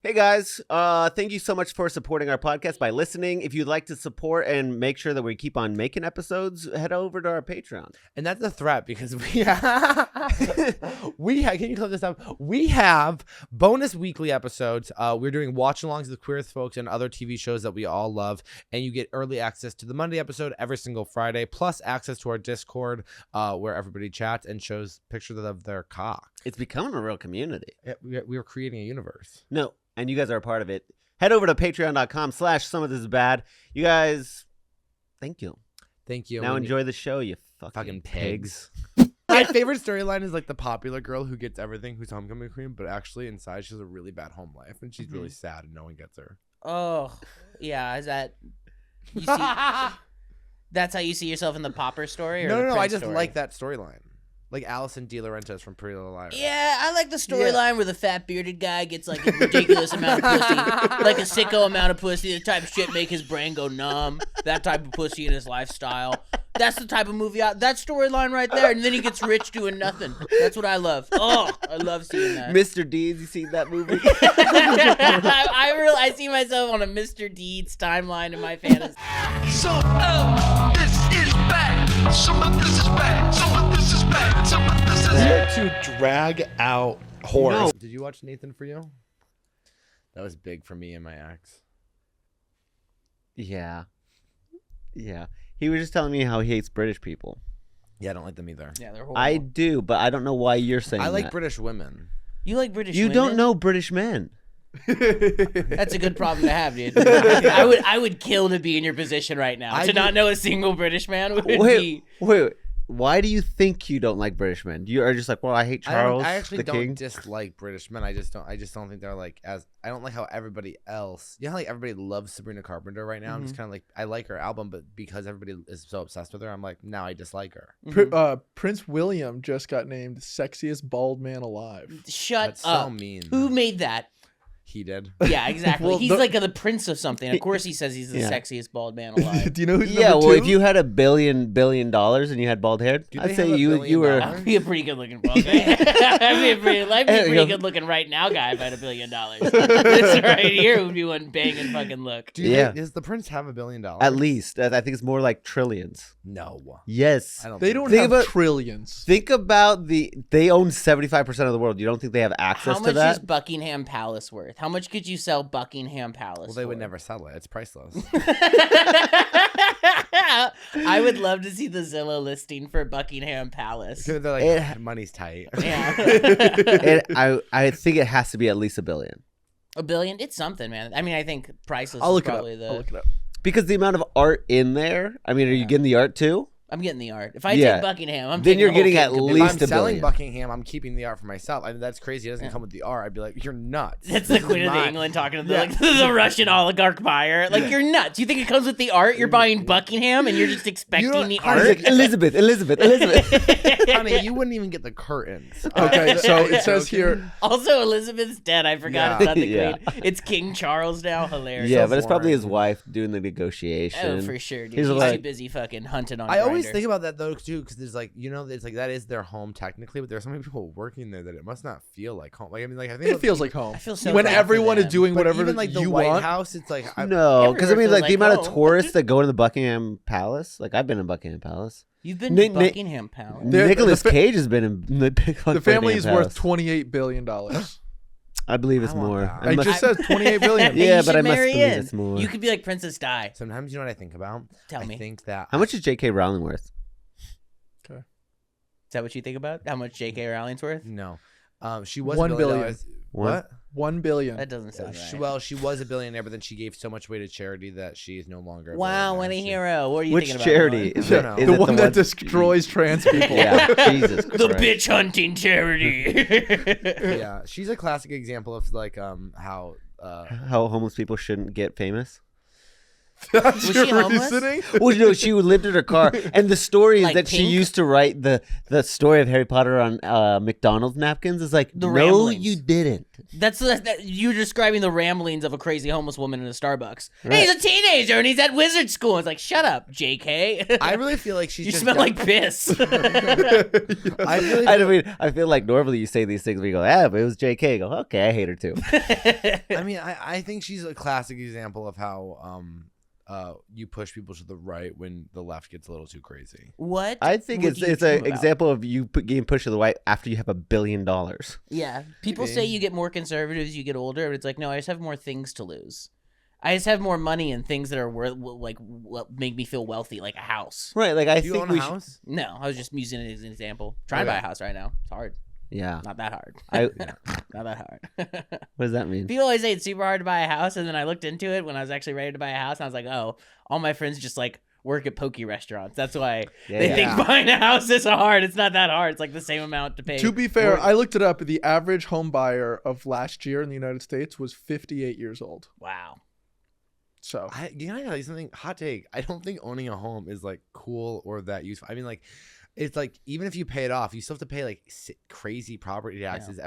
Hey guys, thank you so much for supporting our podcast by listening. If you'd like to support and make sure that we keep on making episodes, head over to our Patreon. And that's a threat because can you clip this up? We have bonus weekly episodes. We're doing watch-alongs with Queer Folks and other TV shows that we all love. And you get early access to the Monday episode every single Friday, plus access to our Discord where everybody chats and shows pictures of their cock. It's becoming a real community. We are creating a universe. No, and you guys are a part of it. Head over to patreon.com/someofthisisobad. You guys, thank you. Thank you. Now enjoy the show, you fucking pigs. My favorite storyline is like the popular girl who gets everything, who's homecoming queen, but actually inside she has a really bad home life and she's really sad and no one gets her. Oh, yeah. Is that you see? That's how you see yourself in the Popper story? Or No. I just story? like that storyline. Like Allison De Laurentiis from Pretty Little Liars. Yeah, I like the storyline where the fat bearded guy gets like a ridiculous amount of pussy, like a sicko amount of pussy, the type of shit make his brain go numb. That type of pussy in his lifestyle. That's the type of movie. That storyline right there, and then he gets rich doing nothing. That's what I love. Oh, I love seeing that. Mr. Deeds, you seen that movie? I see myself on a Mr. Deeds timeline in my fantasy. So, this is bad. Some of this is bad. Some of this is bad. Some of this is bad. To drag out horse. No. Did you watch Nathan For You? That was big for me and my ex. Yeah. He was just telling me how he hates British people. Yeah, I don't like them either. Yeah, they're horrible. I do, but I don't know why you're saying I like that. British women. You like British You women? don't know British men. That's a good problem to have, dude. I would kill to be in your position right now. Not know a single British man would be. Wait. Why do you think you don't like British men? You are just like, well, I hate Charles, I actually the don't king. dislike British men. I just don't think they're like as. I don't like how everybody else. You know, how, like everybody loves Sabrina Carpenter right now. I'm just kind of like, I like her album, but because everybody is so obsessed with her, I'm like, now I dislike her. Prince William just got named sexiest bald man alive. Shut That's up. so mean. Who made that? He did. Yeah, exactly. Well, he's like the prince of something. Of course he says he's the Yeah. sexiest bald man alive. Do you know who's Yeah, number well, two? if you had $1 billion and you had bald hair, Do I'd they say have $1 you billion? were. I'd be a pretty good looking bald man. I'd be a pretty good looking right now guy if I had $1 billion. This right here would be one banging fucking look. Does the prince have $1 billion? At least. I think it's more like trillions. No. Yes. I don't. They think don't Think have about- trillions. Think about they own 75% of the world. You don't think they have access How to much that? is Buckingham Palace worth? How much could you sell Buckingham Palace Well, they would for? never sell it. It's priceless. I would love to see the Zillow listing for Buckingham Palace. They're like, money's tight. Yeah. I think it has to be at least $1 billion. $1 billion? It's something, man. I mean, I think priceless I'll is look it up. probably I'll look it up. Because the amount of art in there. I mean, are you getting the art too? I'm getting the art. If I Yeah. take Buckingham, I'm Then taking you're the whole getting kit at and caboodle. least If I'm $1 selling billion. Buckingham, I'm keeping the art for myself. I mean, that's crazy. It doesn't Yeah. come with the art. I'd be like, you're nuts. That's the Queen of Mine. England talking to the Russian oligarch buyer. Like, you're nuts. You think it comes with the art? You're buying Buckingham and you're just expecting the He's art? like, Elizabeth. Honey, you wouldn't even get the curtains. Okay, so it says here. Also, Elizabeth's dead. I forgot it's not the Yeah. Queen. It's King Charles now. Hilarious. Yeah, but it's probably boring. his wife doing the negotiation. Oh, for sure, dude. He's He's like- too busy fucking hunting on I always Grindr. think about that though too, because there's like, you know, it's like that is their home technically, but there's so many people working there that it must not feel like home. Like I mean, like I think It feels like home. I feel so when bad for everyone is them. doing but whatever even like the you White want. House, it's like No, because I mean, Everywhere like the feels amount like of home. tourists that go to the Buckingham Palace. Like I've been in Buckingham Palace. You've been Nick- to Buckingham Palace. There- Nicholas the fa- Cage has been in the The family is worth $28. $28 billion. I believe it's I want more. that. I It must- just says $28 billion. Hey, Yeah, you but should I must marry believe in. it's more. You could be like Princess Di. sometimes, you know what I think about? Tell me. I think that How much is J.K. Rowling worth? Is that what you think about? How much J.K. Rowling's worth? No, she was $1 $1 billion. billion. What? $1 billion. That doesn't sound right. She was a billionaire, but then she gave so much away to charity that she is no longer. Wow, what a She- hero. What are you Which thinking charity? about? Is Noah? it, No. is The it one that destroys trans people. Yeah, Jesus Christ. The bitch hunting charity. Yeah, she's a classic example of like how How homeless people shouldn't get famous. That's Was your she homeless? reasoning? Well, no, she lived in her car, and the story is Like that she Pink? used to write the story of Harry Potter on McDonald's napkins. Is like, The no, ramblings. you didn't. That's you're describing the ramblings of a crazy homeless woman in a Starbucks. Right. Hey, he's a teenager and he's at wizard school. It's like, shut up, JK. I really feel like she's you just smell like piss. I feel like normally you say these things, we go, but it was JK. I go, okay, I hate her too. I mean, I think she's a classic example of how you push people to the right when the left gets a little too crazy. What? I think would it's you an dream about? example of you getting pushed to the right after you have $1 billion. Yeah. People Maybe. say you get more conservative as you get older, but it's like, no, I just have more things to lose. I just have more money and things that are worth, make me feel wealthy, like a house. Right, like I Do you think own a we house? No, I was just using it as an example. Trying to buy a house right now. It's hard. Yeah. Not that hard. Not that hard. What does that mean? People always say it's super hard to buy a house, and then I looked into it when I was actually ready to buy a house, and I was like, oh, all my friends just like work at poke restaurants. That's why they think buying a house is hard. It's not that hard. It's like the same amount to pay. To be fair, I looked it up. The average home buyer of last year in the United States was 58 years old. Wow. So You know, like something hot take. I don't think owning a home is like cool or that useful. I mean, like, it's like even if you pay it off, you still have to pay like crazy property taxes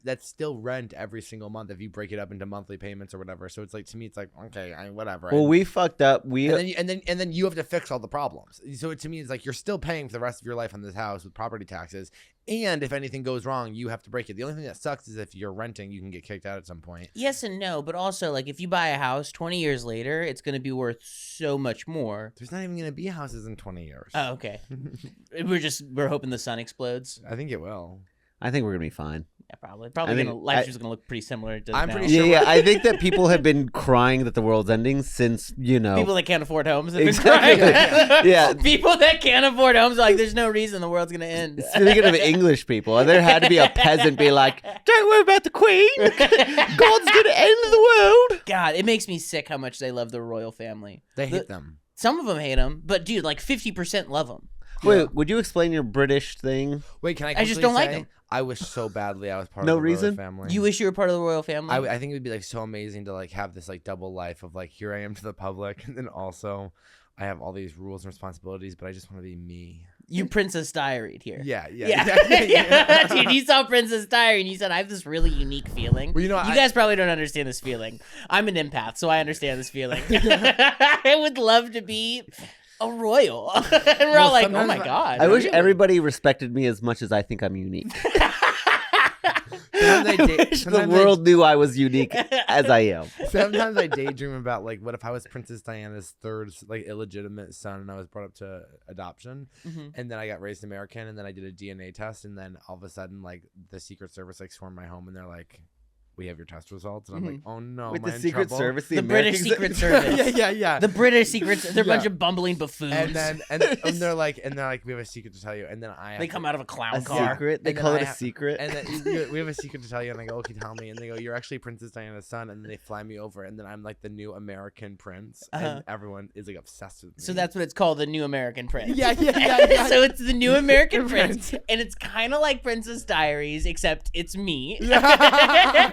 that's still rent every single month if you break it up into monthly payments or whatever. So it's like, to me, it's like, okay, whatever. Well, we fucked up. and then you have to fix all the problems. So to me, it's like you're still paying for the rest of your life on this house with property taxes. And if anything goes wrong, you have to break it. The only thing that sucks is if you're renting, you can get kicked out at some point. Yes and no, but also like if you buy a house 20 years later, it's going to be worth so much more. There's not even going to be houses in 20 years. Oh, okay. we're hoping the sun explodes. I think it will. I think we're gonna be fine. Yeah, probably. I think- Life's just gonna look pretty similar. To I'm now. pretty sure- Yeah. I think that people have been crying that the world's ending since People that can't afford homes have been Exactly. crying. Yeah. People that can't afford homes are like, there's no reason the world's gonna end. Speaking of English people, there had to be a peasant be like, "Don't worry about the Queen. God's gonna end the world." God, it makes me sick how much they love the royal family. They hate them. Some of them hate them, but dude, like 50% love them. Wait, would you explain your British thing? Wait, can I? I just quickly don't like say, them. I wish so badly I was part No of the royal reason? family. You wish you were part of the royal family? I think it would be like so amazing to like have this like double life of like here I am to the public, and then also I have all these rules and responsibilities, but I just want to be me. You Princess Diaried here. Yeah. Yeah. Dude, you saw Princess Diary and you said, I have this really unique feeling. Well, you know, you guys probably don't understand this feeling. I'm an empath, so I understand this feeling. I would love to be a royal. And we're all like, oh my God. I wish really? everybody respected me as much as I think I'm unique. Sometimes I I wish the world knew I was unique as I am. Sometimes I daydream about like what if I was Princess Diana's third like illegitimate son and I was brought up to adoption, and then I got raised American, and then I did a DNA test, and then all of a sudden like the Secret Service like swarmed my home and they're like, we have your test results, and I'm like, oh no, With am I the in Secret trouble? Service, The British Secret Service. yeah. The British Secret They're a bunch Yeah. of bumbling buffoons. And then they're like, we have a secret to tell you, and then I have they to- come out of a clown A car. secret? They And then call I it a ha- secret? And then we have a secret to tell you, and I go, okay, tell me. And they go, you're actually Princess Diana's son. And then they fly me over, and then I'm like the new American prince, and everyone is like obsessed with me. So that's what it's called, the New American Prince. Yeah. So it's the New American Prince, and it's kind of like Princess Diaries, except it's me.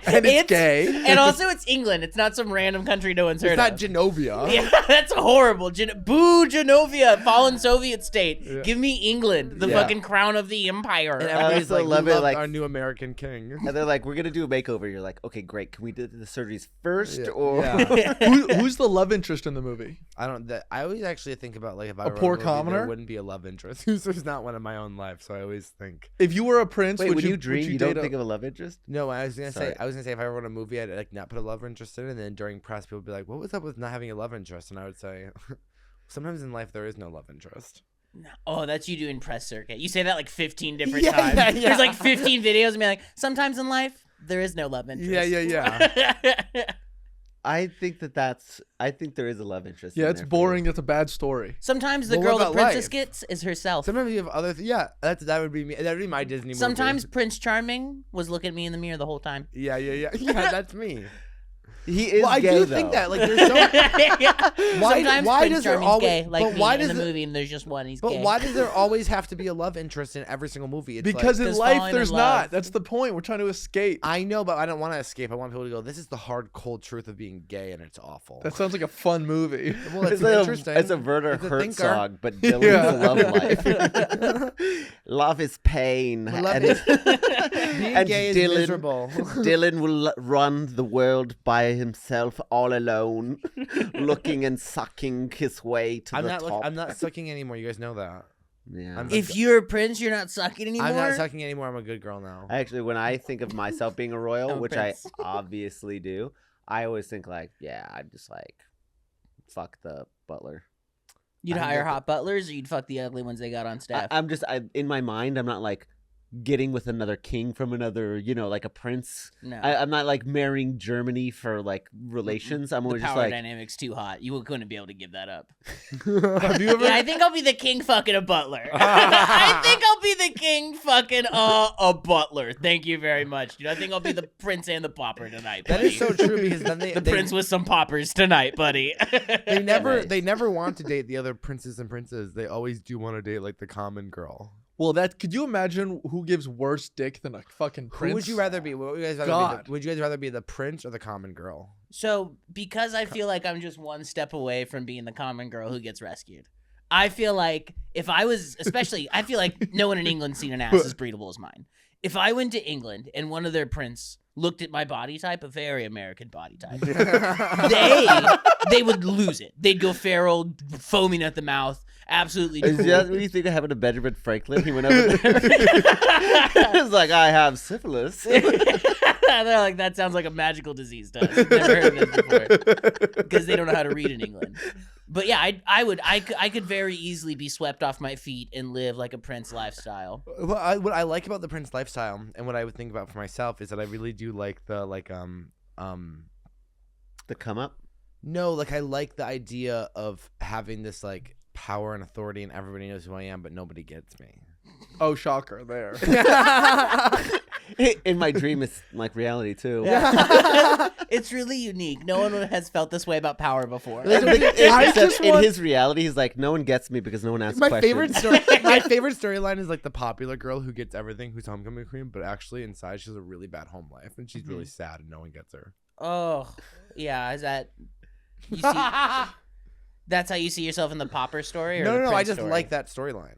and it's gay. And also it's England. It's not some random country no one's heard It's not of. Genovia. Yeah, that's horrible. Boo, Genovia, fallen Soviet state. Give me England, the Yeah. fucking crown of the empire. And I everybody's also like, love we it, love like- our new American king. And they're like, we're going to do a makeover. You're like, okay, great. Can we do the surgeries first? Yeah. Or Yeah. Who's the love interest in the movie? I always actually think about like if I A wrote poor movie, commoner? there wouldn't be a love interest. There's not one in my own life, so I always think. If you were a prince, Wait, would when you would dream, you don't date think of a love interest? No, I was gonna Sorry. say if I wrote a movie, I'd like not put a love interest in it, and then during press, people would be like, "What was up with not having a love interest?" And I would say, sometimes in life there is no love interest. Oh, that's you doing press circuit. You say that like 15 different Yeah, times. yeah, yeah. There's like 15 videos and be like, sometimes in life, there is no love interest. Yeah. I think I think there is a love interest. Yeah, in it's there for you. boring. It's a bad story. Sometimes the Well, girl what the about princess life? gets is herself. Sometimes you have other. Yeah, that would be me. That would be my Disney movie. Sometimes Prince Charming was looking at me in the mirror the whole time. Yeah. Yeah, that's me. He is Well, I gay, do though. think that like there's so Sometimes why Prince does there Charming's always gay, like but me why in does the there- movie, and there's just one he's But gay. why does there always have to be a love interest in every single movie? It's Because like, in 'Cause life falling there's in not. love. That's the point. We're trying to escape. I know, but I don't want to escape. I want people to go, this is the hard, cold truth of being gay, and it's awful. That sounds like a fun movie. Well, it's It's interesting. it's a Werner It's a thinker. Herzog, but Dylan's Yeah. love life. Love is pain. Love and is- Being and gay is Dylan- miserable. Dylan will run the world by himself, all alone, looking and sucking his way to I'm the not. top. I'm not sucking anymore. You guys know that. Yeah. I'm- If you're a prince, you're not sucking anymore. I'm not sucking anymore. I'm a good girl now. Actually, when I think of myself being a royal, Oh, which Prince. I obviously do, I always think like, yeah, I'd just like fuck the butler. You'd I hire get hot butlers, or you'd fuck the ugly ones they got on staff. I'm just in my mind, I'm not like getting with another king from another, like a prince. No, I'm not like marrying Germany for like relations. I'm the always just power like, dynamic's too hot. You couldn't be able to give that up. Have you ever? Yeah, I think I'll be the king fucking a butler. I think I'll be the king fucking a butler. Thank you very much, dude. I think I'll be the prince and the pauper tonight. That buddy. is so true because then The prince with some paupers tonight, buddy. they never Nice. they never want to date the other princes and princes. They always do want to date like the common girl. Well, could you imagine who gives worse dick than a fucking prince? Who would you rather be? What would you guys rather God. be? Would you guys rather be the prince or the common girl? So, because I feel like I'm just one step away from being the common girl who gets rescued, I feel like if I was, especially, I feel like no one in England's seen an ass as breedable as mine. If I went to England and one of their prince looked at my body type, a very American body type, they would lose it. They'd go feral, foaming at the mouth, absolutely. is that what you think of having a Benjamin Franklin? He went over there. It's like, I have syphilis. They're like, that sounds like a magical disease to us. Never heard of this before. Because they don't know how to read in England. But yeah, I could very easily be swept off my feet and live like a prince lifestyle. What I like about the prince lifestyle and what I would think about for myself is that I really do like the The come up? no, like I like the idea of having this like power and authority and everybody knows who I am, but nobody gets me. Oh, shocker! There. In my dream, it's like reality too. It's really unique. No one has felt this way about power before. Except in his reality, he's like, no one gets me because no one asks My questions. favorite story. My favorite storyline is like the popular girl who gets everything, who's homecoming queen, but actually inside she has a really bad home life and she's really sad and no one gets her. Oh, yeah. Is that you see? That's how you see yourself in the Popper story? Or No, the no, no. I Prince just story? like that storyline,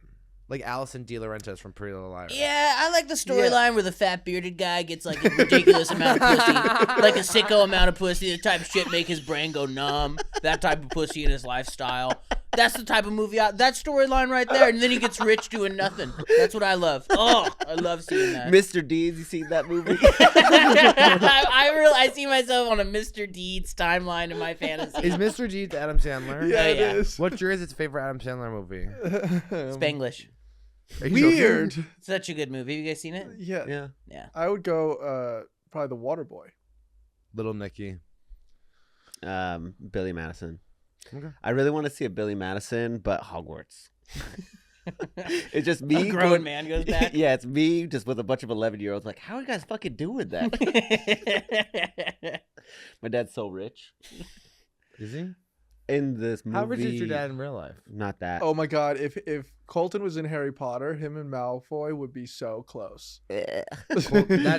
like Allison De Laurentiis from Pretty Little Liars. Yeah, I like the storyline where the fat bearded guy gets like a ridiculous amount of pussy, like a sicko amount of pussy, the type of shit make his brain go numb, that type of pussy in his lifestyle. That's the type of movie, that storyline right there, and then he gets rich doing nothing. That's what I love. Oh, I love seeing that. Mr. Deeds, you seen that movie? I see myself on a Mr. Deeds timeline in my fantasy. Is Mr. Deeds Adam Sandler? Yeah, it yeah. is. What's yours? Its favorite Adam Sandler movie? Spanglish. Are you joking? Weird. Such a good movie. Have you guys seen it? Yeah. Yeah. Yeah. I would go probably The Waterboy. Little Nicky. Billy Madison. Okay. I really want to see a Billy Madison, but Hogwarts. It's just me. A grown going- man goes back. Yeah, it's me just with a bunch of 11-year-olds. Like, how are you guys fucking doing that? My dad's so rich. Is he? In this movie. How rich is your dad in real life? Not that. Oh my God! If Colton was in Harry Potter, him and Malfoy would be so close. That's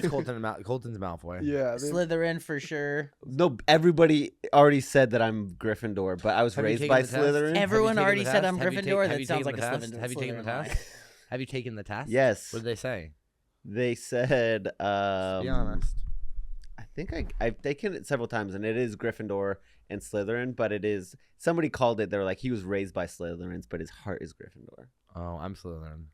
Colton's Malfoy. Yeah. Slytherin for sure. No, everybody already said that I'm Gryffindor, but I was Have you raised taken by the test? Slytherin. Everyone taken already the said test? I'm Have you Gryffindor. have That you sounds taken like a the test? Slytherin. Have you taken the Slytherin test? Have you taken the test? Yes. What did they say? They said. Be honest. I think I've taken it several times, and it is Gryffindor and Slytherin, but it is somebody called it. They were like, he was raised by Slytherins, but his heart is Gryffindor. Oh, I'm Slytherin.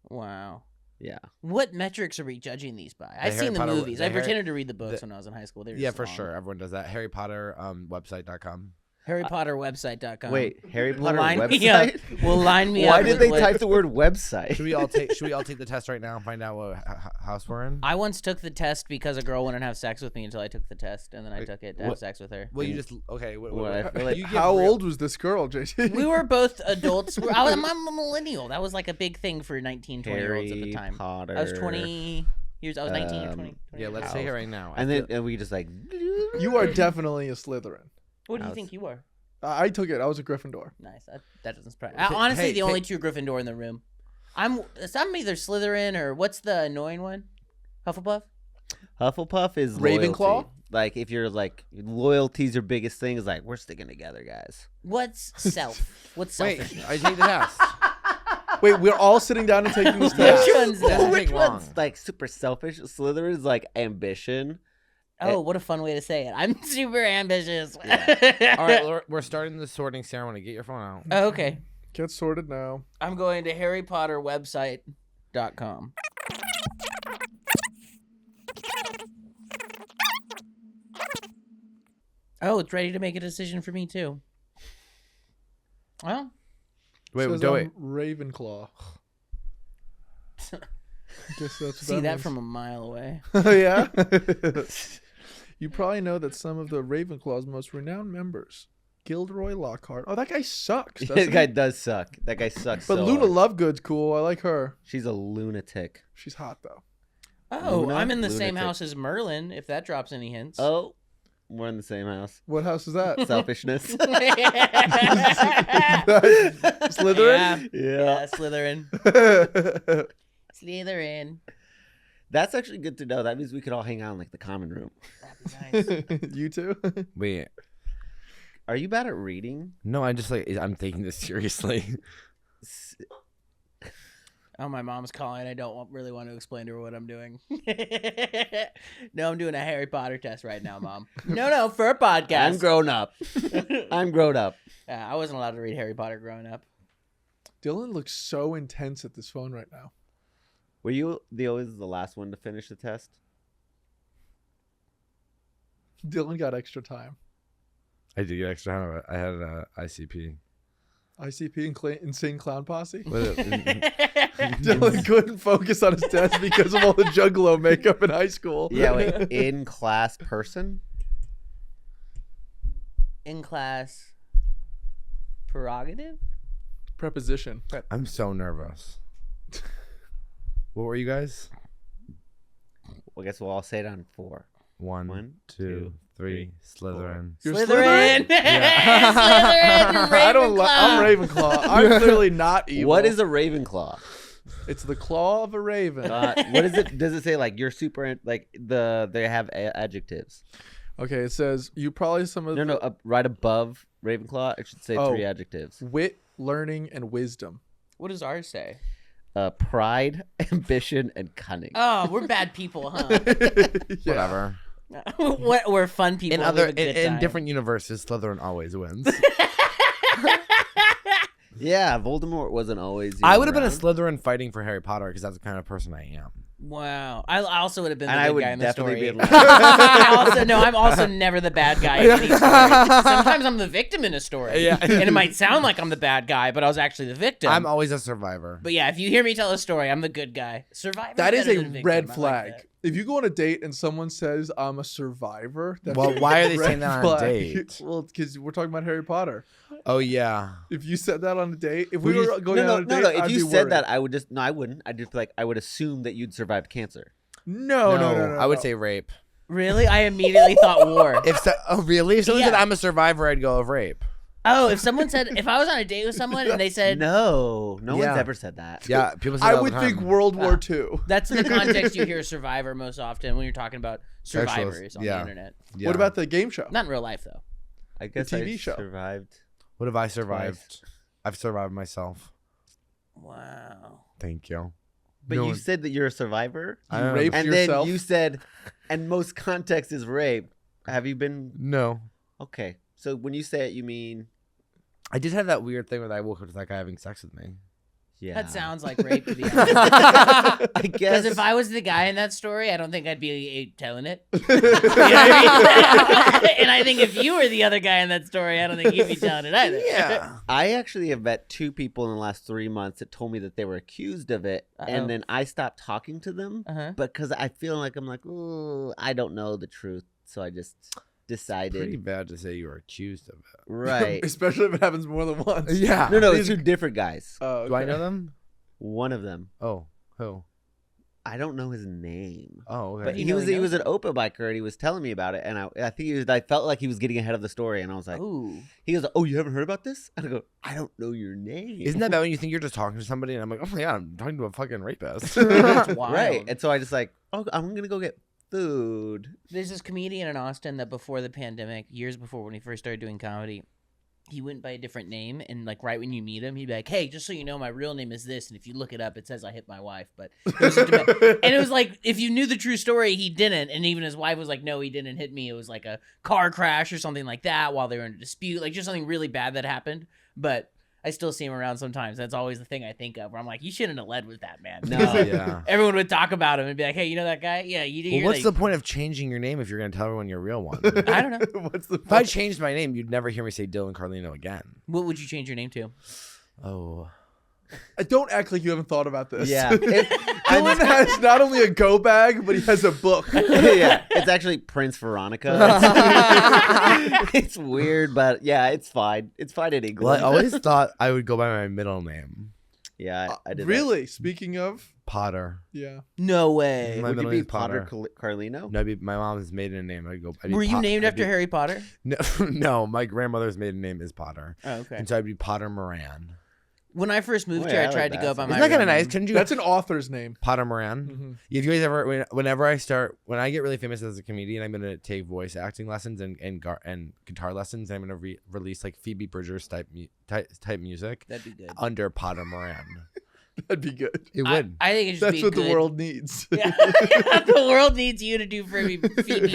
Wow. Yeah. What metrics are we judging these by? I've Harry seen the Potter- movies. the I Harry- pretended to read the books when I was in high school. They were Yeah, just for long. sure. Everyone does that. Harry Potter website.com. HarryPotterWebsite.com. Wait, Harry Will Potter line me up. website? Will line me up. Why did with they what- type the word website? Should we all take the test right now and find out what house we're in? I once took the test because a girl wouldn't have sex with me until I took the test, and then I took it to have what- sex with her. Well, you just okay. Well, I feel like- you give How real- old was this girl, JT? We were both adults. I'm a millennial. That was like a big thing for 19, 20-year-olds at the Harry time. Potter. I was 20. I was 19 or 20. Yeah, let's say it right now. And then we just like. You are definitely a Slytherin. What do you think you were? I took it. I was a Gryffindor. Nice. That doesn't surprise. Honestly, hey, the only true Gryffindor in the room. I'm either Slytherin or what's the annoying one? Hufflepuff. Hufflepuff is Ravenclaw? loyalty. Like if you're like loyalty's your biggest thing, is like we're sticking together, guys. What's self? What's Wait, selfishness? I take the test. Wait, we're all sitting down and taking this Which test. one's that? Which take long. one's like super selfish? Slytherin is like ambition. Oh, what a fun way to say it. I'm super ambitious. All right, we're starting the sorting ceremony. Get your phone out. Oh, okay. Get sorted now. I'm going to harrypotterwebsite.com. Oh, it's ready to make a decision for me too. Well, Wait, Says do I'm it. Ravenclaw. Guess that's what see that means. from a mile away. Oh, yeah? You probably know that some of the Ravenclaw's most renowned members, Gilderoy Lockhart. Oh, that guy sucks. That doesn't guy he? does suck. That guy sucks. But so Luna hard. Lovegood's cool. I like her. She's a lunatic. She's hot though. Oh, Luna? I'm in the same Lunatic. house as Merlin, if that drops any hints. Oh, we're in the same house. What house is that? Selfishness. Slytherin? Yeah, Slytherin. Slytherin. That's actually good to know. That means we could all hang out in like the common room. That'd be nice. You too? Wait. Are you bad at reading? No, I'm taking this seriously. Oh, my mom's calling. I don't really want to explain to her what I'm doing. No, I'm doing a Harry Potter test right now, Mom. No, for a podcast. I'm grown up. I'm grown up. I wasn't allowed to read Harry Potter growing up. Dylan looks so intense at this phone right now. Were you always the last one to finish the test? Dylan got extra time. I did get extra time. I had an ICP. ICP and Insane Clown Posse? What Dylan couldn't focus on his test because of all the Juggalo makeup in high school. Yeah, wait. In class person? In class. Prerogative? Preposition. I'm so nervous. What were you guys? Well, I guess we'll all say it on 4. One, One, two, three. Slytherin. You're Slytherin! Yeah. Slytherin! I don't Ravenclaw! I'm Ravenclaw. I'm clearly not evil. What is a Ravenclaw? It's the claw of a raven. What is it? Does it say like you're super like they have adjectives? Okay, it says you probably some of No, up right above Ravenclaw, it should say 3 adjectives. wit, learning, and wisdom. What does ours say? Pride, ambition, and cunning. Oh, we're bad people, huh? Whatever. We're fun people. In We have a good in time. different universes, Slytherin always wins. Yeah, Voldemort wasn't always. I would have been a around. Slytherin fighting for Harry Potter because that's the kind of person I am. Wow. I also would have been the And I good would guy in the definitely story. be in I'm also never the bad guy in any story. Sometimes I'm the victim in a story. Yeah. And it might sound like I'm the bad guy, but I was actually the victim. I'm always a survivor. But yeah, if you hear me tell a story, I'm the good guy. Survivor. That is better a than victim. red I like flag. that. If you go on a date and someone says I'm a survivor, that's Well, a why are they red saying that on a flag. date? Well, because we're talking about Harry Potter. Oh yeah. If you said that on a date, if Who we do you- were going on a date, no. I'd If you be said worried. that, I would just I wouldn't. I'd just I would assume that you'd survived cancer. No. I would say rape. Really? I immediately thought war. Oh really? If someone said Yeah. I'm a survivor, I'd go of rape. Oh, if someone said, if I was on a date with someone and they said, No Yeah. one's ever said that. Yeah, people say I that all would the think time. World War II. that's the context you hear survivor most often when you're talking about Sexual- survivors on yeah. the internet. Yeah. What about the game show? Not in real life, though. I guess TV I show. survived. What have I survived? I've survived myself. Wow. Thank you. But No you one- said that you're a survivor, I You am. raped and yourself. then you said, and most context is rape. Have you been No. okay? So when you say it, you mean I did have that weird thing where I woke up to that guy having sex with me. yeah? That sounds like rape to be honest. I guess. Because if I was the guy in that story, I don't think I'd be telling it. You know what I mean? And I think if you were the other guy in that story, I don't think you'd be telling it either. Yeah. I actually have met 2 people in the last 3 months that told me that they were accused of it, Uh-oh. and then I stopped talking to them Uh-huh. because I feel like I'm like, ooh, I don't know the truth, so I just decided. Pretty bad to say you were accused of it. Right? Especially if it happens more than once. No, it's 2 different guys. Oh, Do I okay. know them? One of them, Oh, who? I don't know his name. Oh, okay. But you he know was he he was knows an Opa biker and he was telling me about it, and I think I felt like he was getting ahead of the story, and I was like, Ooh. he goes, "Oh, you haven't heard about this?" And I go, "I don't know your name." Isn't that bad when you think you're just talking to somebody and I'm like, oh my god, I'm talking to a fucking rapist? That's wild. right? And so I just like, oh, I'm gonna go get food. There's this comedian in Austin that before the pandemic, years before when he first started doing comedy, he went by a different name, and like right when you meet him, he'd be like, "Hey, just so you know, my real name is this, and if you look it up, it says I hit my wife." But it was and it was like if you knew the true story, he didn't, and even his wife was like, "No, he didn't hit me. It was like a car crash or something like that while they were in a dispute, like just something really bad that happened." But I still see him around sometimes. That's always the thing I think of, where I'm like, you shouldn't have led with that, man. No. Yeah. Everyone would talk about him and be like, "Hey, you know that guy? Yeah, you did." Well, what's the point of changing your name if you're going to tell everyone your real one? I don't know. What's the If I changed my name, you'd never hear me say Dylan Carlino again. What would you change your name to? Oh. Don't act like you haven't thought about this. Yeah, Dylan has not only a go bag, but he has a book. yeah, it's actually Prince Veronica. It's weird, but yeah, it's fine. It's fine in England. Well, I always thought I would go by my middle name, yeah, I did. Really? Speaking of, Potter. yeah. No way. My Would you middle be name's Potter Potter. Carlino? No, my mom's maiden name. I'd be Were you named I'd after be- Harry Potter? No, no, my grandmother's maiden name is Potter, Oh, okay. and so I'd be Potter Moran. When I first moved Oh, here, yeah, I I tried like to that. go by Isn't my Isn't that kind real of nice? name. Couldn't you? That's an author's name. Potter Moran. Mhm. If you guys whenever I get really famous as a comedian, I'm gonna take voice acting lessons and guitar lessons. And I'm gonna release like Phoebe Bridgers type music That'd be good. under Potter Moran. That'd be good. It would. I think it should That's be what good. the world needs. Yeah. The world needs you to do Phoebe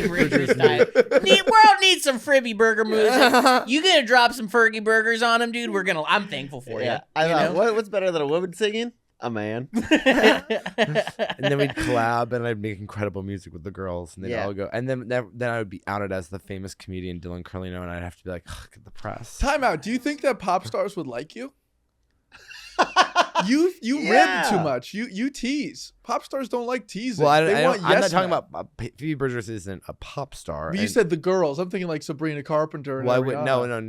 Bridgers type. World needs some Fribby burger music. You gonna drop some Fergie burgers on him, dude? I'm thankful for Yeah, you. I you thought, know? what's better than a woman singing? A man. And then we'd collab, and I'd make incredible music with the girls, and they'd Yeah. all go. And then I would be outed as the famous comedian Dylan Carlino, and I'd have to be like, get the press. Time out. Do you think that pop stars would like you? You Yeah. rib too much. You tease. Pop stars don't like teasing. Well, They want I'm not yes talking men. about Phoebe Bridgers isn't a pop star. But you and- said the girls. I'm thinking like Sabrina Carpenter. And well, I would Ariana.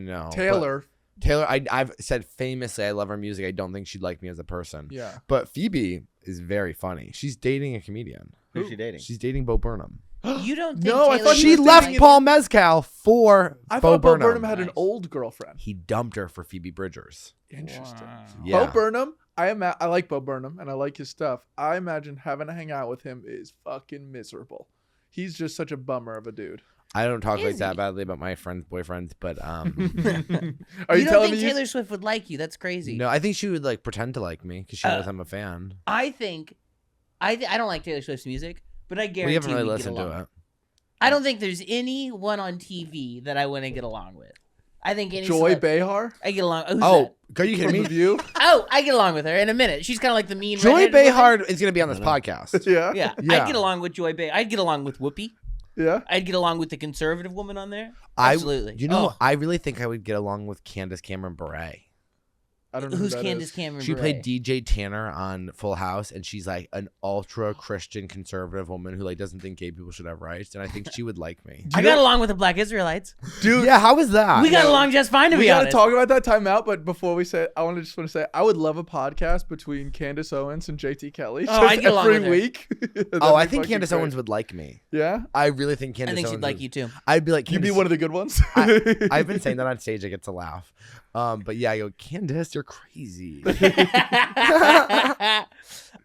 no. Taylor. But Taylor, I've said famously I love her music. I don't think she'd like me as a person. Yeah. But Phoebe is very funny. She's dating a comedian. Who's she dating? She's dating Bo Burnham. You don't think No, I Taylor thought She was Swift left like- Paul Mezcal for I Bo thought Bo Burnham. Burnham had an Nice. old girlfriend. He dumped her for Phoebe Bridgers. Interesting. Wow. Yeah. Bo Burnham. I like Bo Burnham and I like his stuff. I imagine having to hang out with him is fucking miserable. He's just such a bummer of a dude. I don't talk like Is that he? badly about my friends' boyfriends, but Are You you don't telling think me? Taylor Swift would like you? That's crazy. no, I think she would like pretend to like me because she knows I'm a fan. I think I don't like Taylor Swift's music, but I guarantee We haven't really we'd get listened along. to it. I don't think there's anyone on TV that I wouldn't get along with. I think any Joy celeb- Behar I get along. Who's Oh, that? are you from kidding The me? View. Oh, I get along with her in a minute. She's kind of like the mean Joy redheaded woman. Behar is going to be on this I know. podcast. Yeah. Yeah, Yeah. I'd get along with Joy Behar. I'd get along with Whoopi. Yeah. I'd get along with the conservative woman on there. Absolutely. You know, Oh, I really think I would get along with Candace Cameron Bure. I don't know who's who that Candace is. Cameron? She Bure? played DJ Tanner on Full House, and she's like an ultra Christian conservative woman who like doesn't think gay people should have rights, and I think she would like me. I got along with the Black Israelites. Dude, Yeah, how was that? We got along just fine, to we be gotta honest. talk about that time out, but before we say it, I just want to say I would love a podcast between Candace Owens and JT Kelley. Oh, just I get along every with her. week. Oh, I think Candace Owens would like me. Yeah, I really think I Candace think Owens she'd like would- you too. I'd be like, you'd be Candace- one of the good ones. I've been saying that on stage. I get to laugh. But yeah, I go, Candace, you're crazy.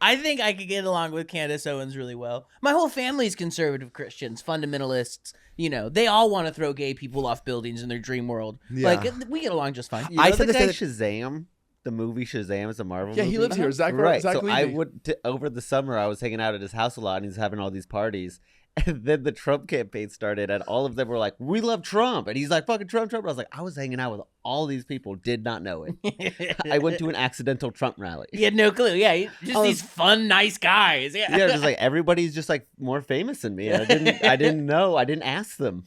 I think I could get along with Candace Owens really well. My whole family's conservative Christians, fundamentalists. You know, they all want to throw gay people off buildings in their dream world. Yeah. Like, we get along just fine. You know I the said this guy to- Shazam? The movie Shazam is a Marvel Yeah, movie. he lives here. Zach, Right. Zach So I Levy. would over the summer I was hanging out at his house a lot and he's having all these parties. And then the Trump campaign started and all of them were like, "We love Trump." And he's like, "Fucking Trump, Trump." And I was like, I was hanging out with all these people, did not know it. I went to an accidental Trump rally. You had no clue. Yeah, just Oh. these fun, nice guys. Yeah. Yeah, just like everybody's just like more famous than me. And I didn't know. I didn't ask them.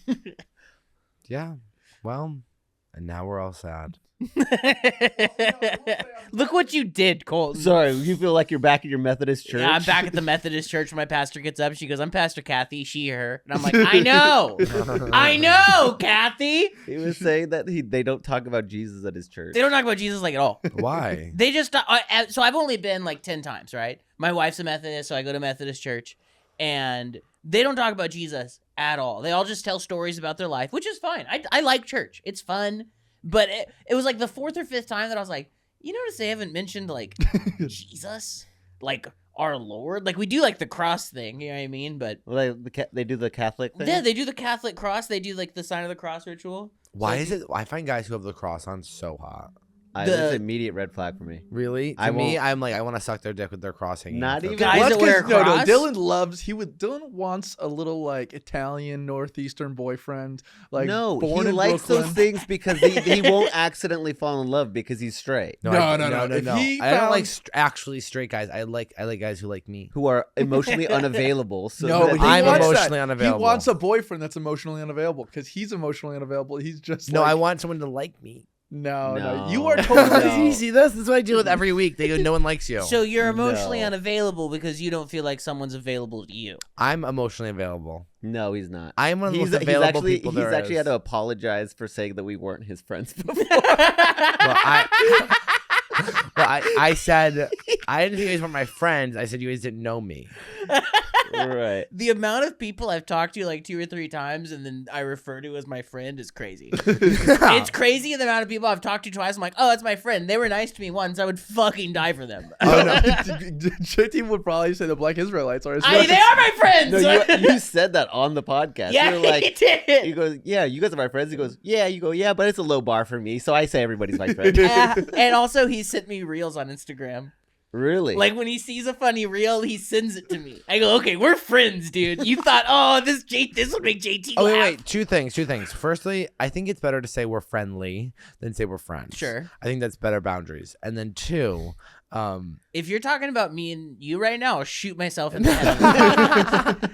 Yeah. Well, And now we're all sad. Look what you did, Colton. Sorry, you feel like you're back at your Methodist church? Yeah, I'm back at the Methodist church. My pastor gets up. She goes, "I'm Pastor Kathy." She, her. And I'm like, I know. I know, Kathy. He was saying that they don't talk about Jesus at his church. They don't talk about Jesus like at all. Why? They just so I've only been like 10 times, right? My wife's a Methodist, so I go to Methodist church, and they don't talk about Jesus at all. They all just tell stories about their life, which is fine. I like church. It's fun. But it was like the 4th or 5th time that I was like, you notice they haven't mentioned like Jesus, like our Lord. Like we do like the cross thing, you know what I mean? But Well, they do the Catholic thing? yeah, they do the Catholic cross. They do like the sign of the cross ritual. Why is it? I find guys who have the cross on so hot. It's an immediate red flag for me. Really? To me, I'm like, I want to suck their dick with their cross hanging. Not off. even- Guys Well, that that's wear a 'cause- no, cross? Dylan wants a little like Italian northeastern boyfriend. Like No, born he in likes Brooklyn. those things because he won't accidentally fall in love because he's straight. No. If he I don't found- like actually straight guys. I like guys who like me. Who are emotionally unavailable. So No, that but he I'm wants emotionally that. unavailable. He wants a boyfriend that's emotionally unavailable because he's emotionally unavailable. He's just No, like, I want someone to like me. no. No. You are No. totally. You see this? This is what I deal with every week. They go, no one likes you. So you're emotionally No. unavailable because you don't feel like someone's available to you. I'm emotionally available. No, he's not. I'm one of the He's most available actually, people He's there actually is. had to apologize for saying that we weren't his friends before. I said I didn't think you guys were my friends. I said you guys didn't know me. Right. The amount of people I've talked to like 2 or 3 times and then I refer to as my friend is crazy. It's crazy the amount of people I've talked to twice. I'm like, oh, that's my friend. They were nice to me once. I would fucking die for them. Oh no, JT would probably say the Black Israelites are his friends. They are my friends. No, you said that on the podcast. Yeah, you were like, he did. he goes, yeah, you guys are my friends. He goes, yeah. You go, yeah, but it's a low bar for me, so I say everybody's my friend. And also, he sent me reels on Instagram. Really? Like when he sees a funny reel, he sends it to me. I go, okay, we're friends, dude. You thought, oh, this would make JT Oh laugh. wait. Two things. Firstly, I think it's better to say we're friendly than say we're friends. Sure. I think that's better boundaries. And then 2, If you're talking about me and you right now, I'll shoot myself in the head.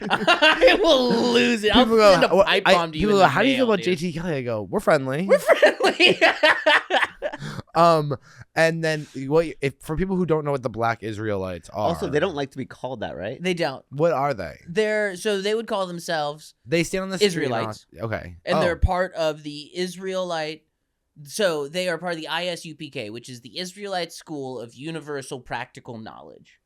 I will lose it. I'll people go, send a pipe bomb to you. people in go, the how do you feel mail, about dude. JT Kelley? I go, we're friendly. We're friendly. And then if for people who don't know what the Black Israelites are, also, they don't like to be called that, right? They don't. What are they? So they would call themselves, They stand on the street. Israelites. Okay. and Oh. they're part of the Israelite. So they are part of the ISUPK, which is the Israelite School of Universal Practical Knowledge.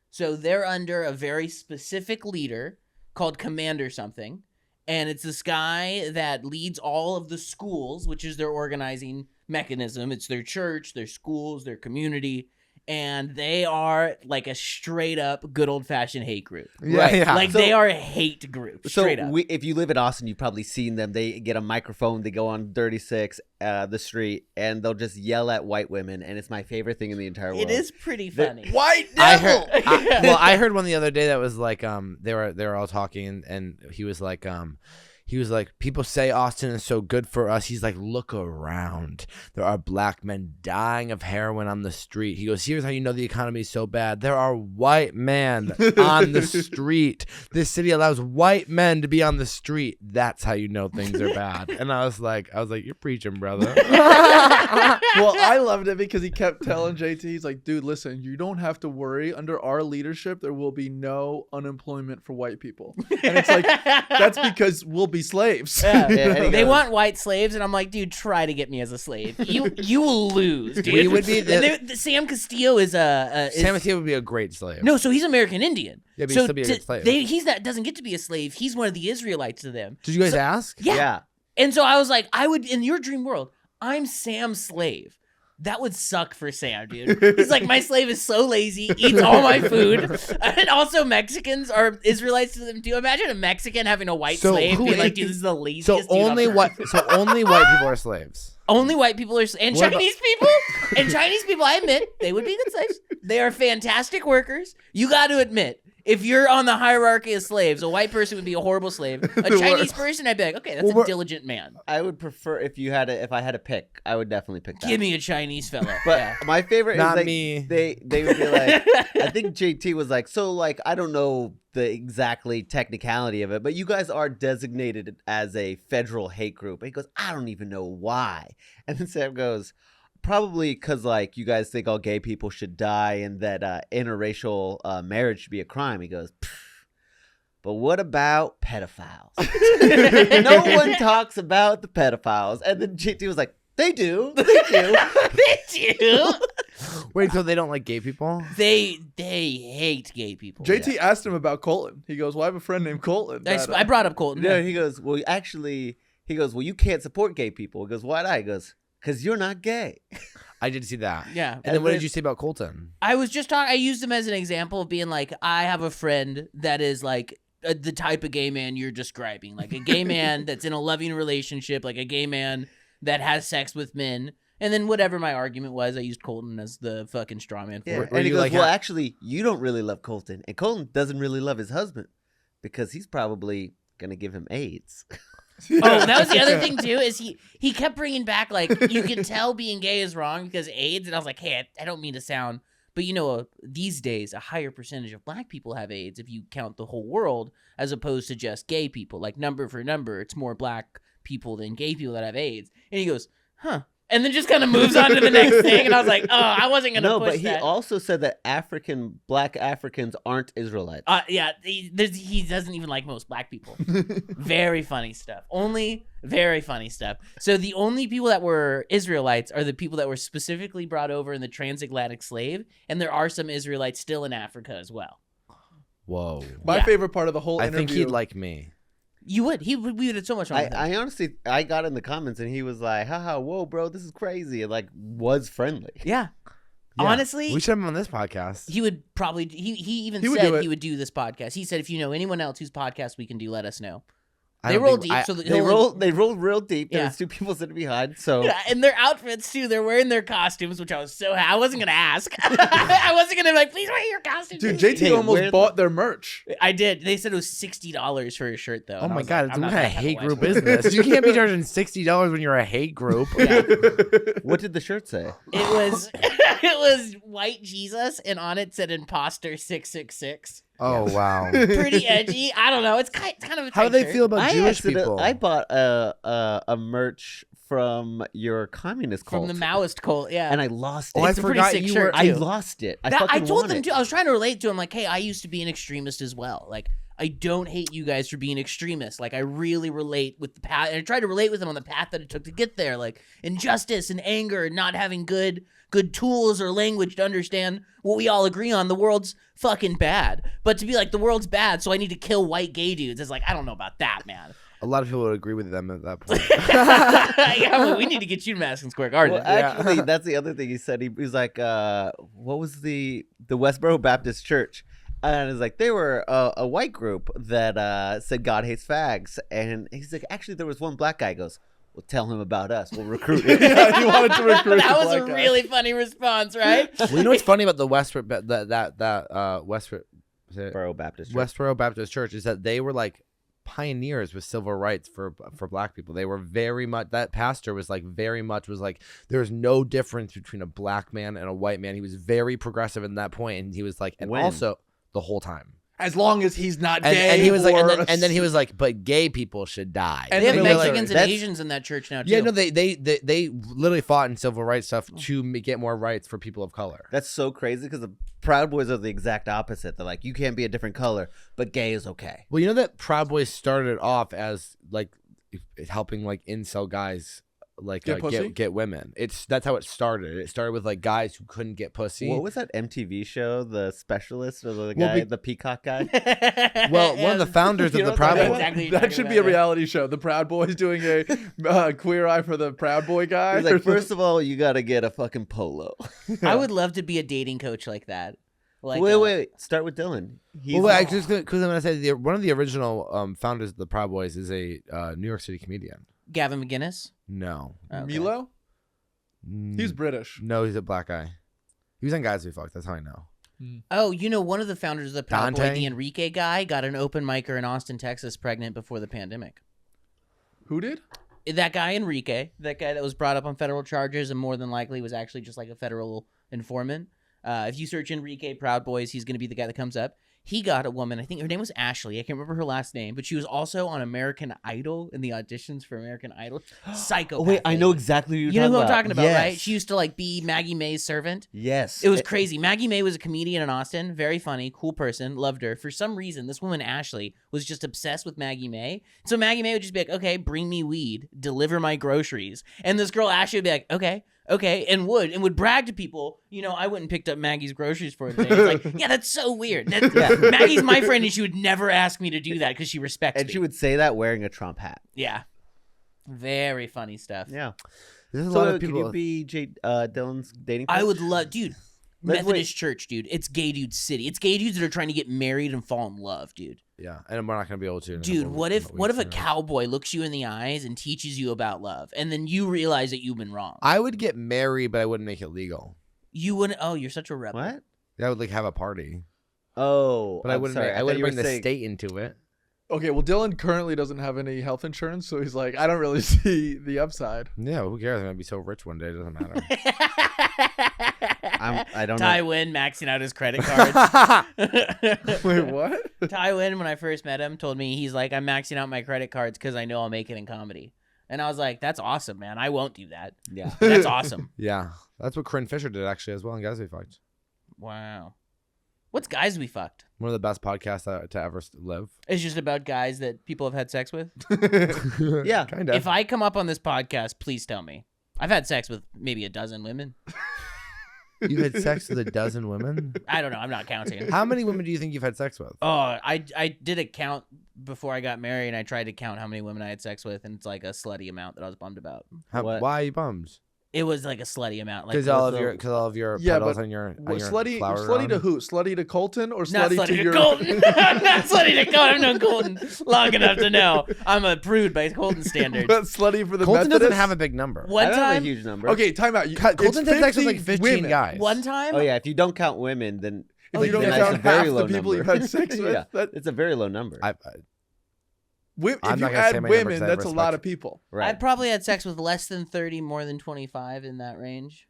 So they're under a very specific leader called Commander something. And it's this guy that leads all of the schools, which is their organizing mechanism. It's their church, their schools, their community. And they are like a straight up good old fashioned hate group. Yeah. Like So- they are a hate group. Straight up. if you live in Austin, you've probably seen them. They get a microphone, they go on 36, the street, and they'll just yell at white women. And it's my favorite thing in the entire world. It is pretty funny. White I devil. heard. I heard one the other day that was like, they were all talking, and he was like, people say Austin is so good for us. He's like, look around. There are black men dying of heroin on the street. He goes, here's how you know the economy is so bad. There are white men on the street. This city allows white men to be on the street. That's how you know things are bad. And I was like, you're preaching, brother. Well, I loved it because he kept telling JT, he's like, dude, listen, you don't have to worry. Under our leadership, there will be no unemployment for white people. And it's like, that's because we'll be slaves. Yeah. Yeah, and he They goes- want white slaves, and I'm like, dude, try to get me as a slave. You will lose, dude. We would be Sam Castillo is a Sam Castillo would be a great slave. no, so he's American Indian. Yeah, but he'd so still be a good slave. he's not doesn't get to be a slave. He's one of the Israelites to them. Did you guys ask? Yeah. And so I was like, I would in your dream world, I'm Sam's slave. That would suck for Sam, dude. He's like, my slave is so lazy, eats all my food. And also Mexicans are Israelites to them too. Imagine a Mexican having a white So slave who being like, is- dude, this is the laziest So dude on only earth. only white people are slaves. Only white people are, and What Chinese people, and Chinese people, I admit, they would be good slaves. They are fantastic workers. You got to admit, If you're on the hierarchy of slaves, a white person would be a horrible slave. A Chinese person, I'd be like, okay, that's a diligent man. I would prefer if I had to pick, I would definitely pick that. Give me a Chinese fella. But Yeah. my favorite Not is me. they would be like, I think JT was like, so like I don't know the exactly technicality of it, but you guys are designated as a federal hate group. And he goes, I don't even know why. And then Sam goes, probably because like you guys think all gay people should die and that interracial marriage should be a crime. He goes, but what about pedophiles? No one talks about the pedophiles. And then JT was like, they do. They do. They do. Wait, so they don't like gay people? They hate gay people. JT asked him about Colton. He goes, well, I have a friend named Colton. I brought up Colton. No, he goes, well, actually, well, you can't support gay people. He goes, why not? He goes, because you're not gay. I did see that. Yeah. And then what did you say about Colton? I was just talking. I used him as an example of being like, I have a friend that is like the type of gay man you're describing, like a gay man that's in a loving relationship, like a gay man that has sex with men. And then whatever my argument was, I used Colton as the fucking straw man for Yeah. it. Were And he you goes, like, well, actually, you don't really love Colton. And Colton doesn't really love his husband because he's probably going to give him AIDS. Oh, that was the other thing too. Is he kept bringing back like you can tell being gay is wrong because AIDS, and I was like, hey, I don't mean to sound, but you know, these days a higher percentage of black people have AIDS if you count the whole world as opposed to just gay people. Like number for number, it's more black people than gay people that have AIDS. And he goes, huh. And then just kind of moves on to the next thing. And I was like, oh, I wasn't going to No, push but he that. also said that black Africans aren't Israelites. Yeah, he doesn't even like most black people. Very funny stuff. Only very funny stuff. So the only people that were Israelites are the people that were specifically brought over in the transatlantic slave, and there are some Israelites still in Africa as well. Whoa. My Yeah. favorite part of the whole I interview. think he'd like me. You would. We would have so much fun. with him. I honestly, I got in the comments and he was like, haha, whoa, bro, this is crazy. And like, was friendly. Yeah. Yeah. Honestly, We should have him on this podcast. he would probably. He even He would do said it. he would do this podcast. He said, if you know anyone else whose podcast we can do, let us know. I They don't roll think- deep, I- so that They rolled real deep. Yeah. There's two people sitting behind. So Yeah, and their outfits too. They're wearing their costumes, which I was so I wasn't gonna ask. I wasn't gonna be like, please wear your costume. Dude, please." JT Hey, almost where- bought their merch. I did. They said it was $60 for a shirt though. Oh and I my was God, like, it's I'm what not kind of gonna hate have a group watch is this? You can't be charging $60 when you're a hate group. what did the shirt say? It was it was white Jesus, and on it said Imposter 666. Oh, wow. Pretty edgy. I don't know. It's kind of a How do tight they shirt. feel about Jewish accident- people? I bought a merch from your communist cult. from the Maoist cult? Yeah, and I lost it. Oh, I it's a pretty forgot sick you shirt were- I too. lost it. I That- I fucking told want them it. too. I was trying to relate to him, like, hey, I used to be an extremist as well. Like, I don't hate you guys for being extremists. Like, I really relate with the path, and I tried to relate with them on the path that it took to get there. Like, injustice and anger, and not having good tools or language to understand what we all agree on. The world's fucking bad, but to be like the world's bad, so I need to kill white gay dudes. It's like I don't know about that, man. A lot of people would agree with them at that point. Yeah, well, we need to get you to Madison Square Garden. Well, actually, that's the other thing he said. He was like, what was the Westboro Baptist Church? And it's like, they were a white group that said God hates fags. And he's like, actually, there was one black guy. He goes, well, tell him about us. We'll recruit him. Yeah, he wanted to recruit That the was a black guy. really funny response, right? Well, you know what's funny about the Westboro Westboro Baptist Church. Westboro Baptist Church is that they were like pioneers with civil rights for black people. They were very much, that pastor was like very much was like, there's no difference between a black man and a white man. He was very progressive in that point, and he was like, and When? also the whole time. As long as he's not And, gay. and he was like, or and then he was like, but gay people should die. And They have the they were Mexicans and that's- Asians in that church now too. yeah, no, they literally fought in civil rights stuff to get more rights for people of color. That's so crazy because the Proud Boys are the exact opposite. They're like, you can't be a different color, but gay is okay. Well, you know that Proud Boys started off as like helping like incel guys like Get pussy? get women. That's how it started. It started with like guys who couldn't get pussy. What was that MTV show? The Specialist or the Well, guy, the peacock guy? Well, one of the founders You of know the Proud what I'm Boys. Exactly what you're that talking should be a about, yeah. reality show. The Proud Boys doing a queer eye for the Proud Boy guy. He's like, first of all, you got to get a fucking polo. I would love to be a dating coach like that. Like, wait. Start with Dylan. He's Well, wait, I just because I'm gonna say one of the original founders of the Proud Boys is a New York City comedian. Gavin McGinnis. No, Okay. Milo? He's British. no, he's a black guy. He was on Guys We Fucked. That's how I know. Oh, one of the founders of the Proud Boy, Dante? the Enrique guy, got an open micer in Austin, Texas, pregnant before the pandemic. Who did? That guy, Enrique, that guy that was brought up on federal charges and more than likely was actually just like a federal informant. If you search Enrique Proud Boys, he's going to be the guy that comes up. He got a woman, I think her name was Ashley. I can't remember her last name, but she was also on American Idol in the auditions for American Idol. Psycho. Oh wait, I know exactly who You know who I'm about. talking about, Yes. right? She used to like be Maggie Mae's servant. Yes. It was crazy. Maggie Mae was a comedian in Austin. Very funny, cool person. Loved her. For some reason, this woman, Ashley, was just obsessed with Maggie Mae. So Maggie Mae would just be like, okay, bring me weed, deliver my groceries. And this girl, Ashley, would be like, okay, and would brag to people, I went and picked up Maggie's groceries for her today. It's like, yeah, that's so weird. Maggie's my friend, and she would never ask me to do that because she respects And me. she would say that wearing a Trump hat. Yeah. Very funny stuff. Yeah. There's a So lot of can people. you be Dylan's dating coach? I would love, dude. Let's Methodist Church, dude. It's gay dude city. It's gay dudes that are trying to get married and fall in love, dude. Yeah, and we're not gonna be able to. in a Dude, couple what weeks, if but what if a weeks, cowboy looks you in the eyes and teaches you about love, and then you realize that you've been wrong? I would get married, but I wouldn't make it legal. You wouldn't. Oh, you're such a rebel. What? I would have a party, Oh, but I I'm wouldn't. sorry. I thought wouldn't you were bring the saying- state into it. Okay, well, Dylan currently doesn't have any health insurance, so he's like, I don't really see the upside. Yeah, who cares? I'm gonna be so rich one day. It doesn't matter. I don't know. Tywin maxing out his credit cards. Wait, what? Tywin, when I first met him, told me he's like, I'm maxing out my credit cards because I know I'll make it in comedy. And I was like, that's awesome, man. I won't do that. Yeah. That's awesome. Yeah, that's what Corinne Fisher did actually as well in Guys We Fucked. Wow. What's Guys We Fucked? One of the best podcasts to ever live. It's just about guys that people have had sex with. Yeah. kind of. If I come up on this podcast, please tell me. I've had sex with maybe a dozen women. You had sex with a dozen women. I don't know. I'm not counting. How many women do you think you've had sex with? Oh, I did a count before I got married, and I tried to count how many women I had sex with, and it's like a slutty amount that I was bummed about. What? Why are you bummed? It was like a slutty amount. Like Because all of your Yeah, pedals but on your Slutty flower to round? who? Slutty to Colton or not slutty, slutty to your Colton. Not slutty to Colton. I've known Colton long enough to know I'm a prude by Colton standards. But slutty for the Colton Methodist? doesn't have a big number. One I don't have a time, huge number. Okay, time out. Colton had sex with like 15 women. guys. one time, Oh yeah, if you don't count women, then If Oh, you don't yeah. then that's count a very half low the people number. you've had sex with, Yeah. that, It's a very low number. I if I'm you not gonna say add my number women, 'cause I that's a lot respect of people. Right. I probably had sex with less than 30, more than 25 in that range.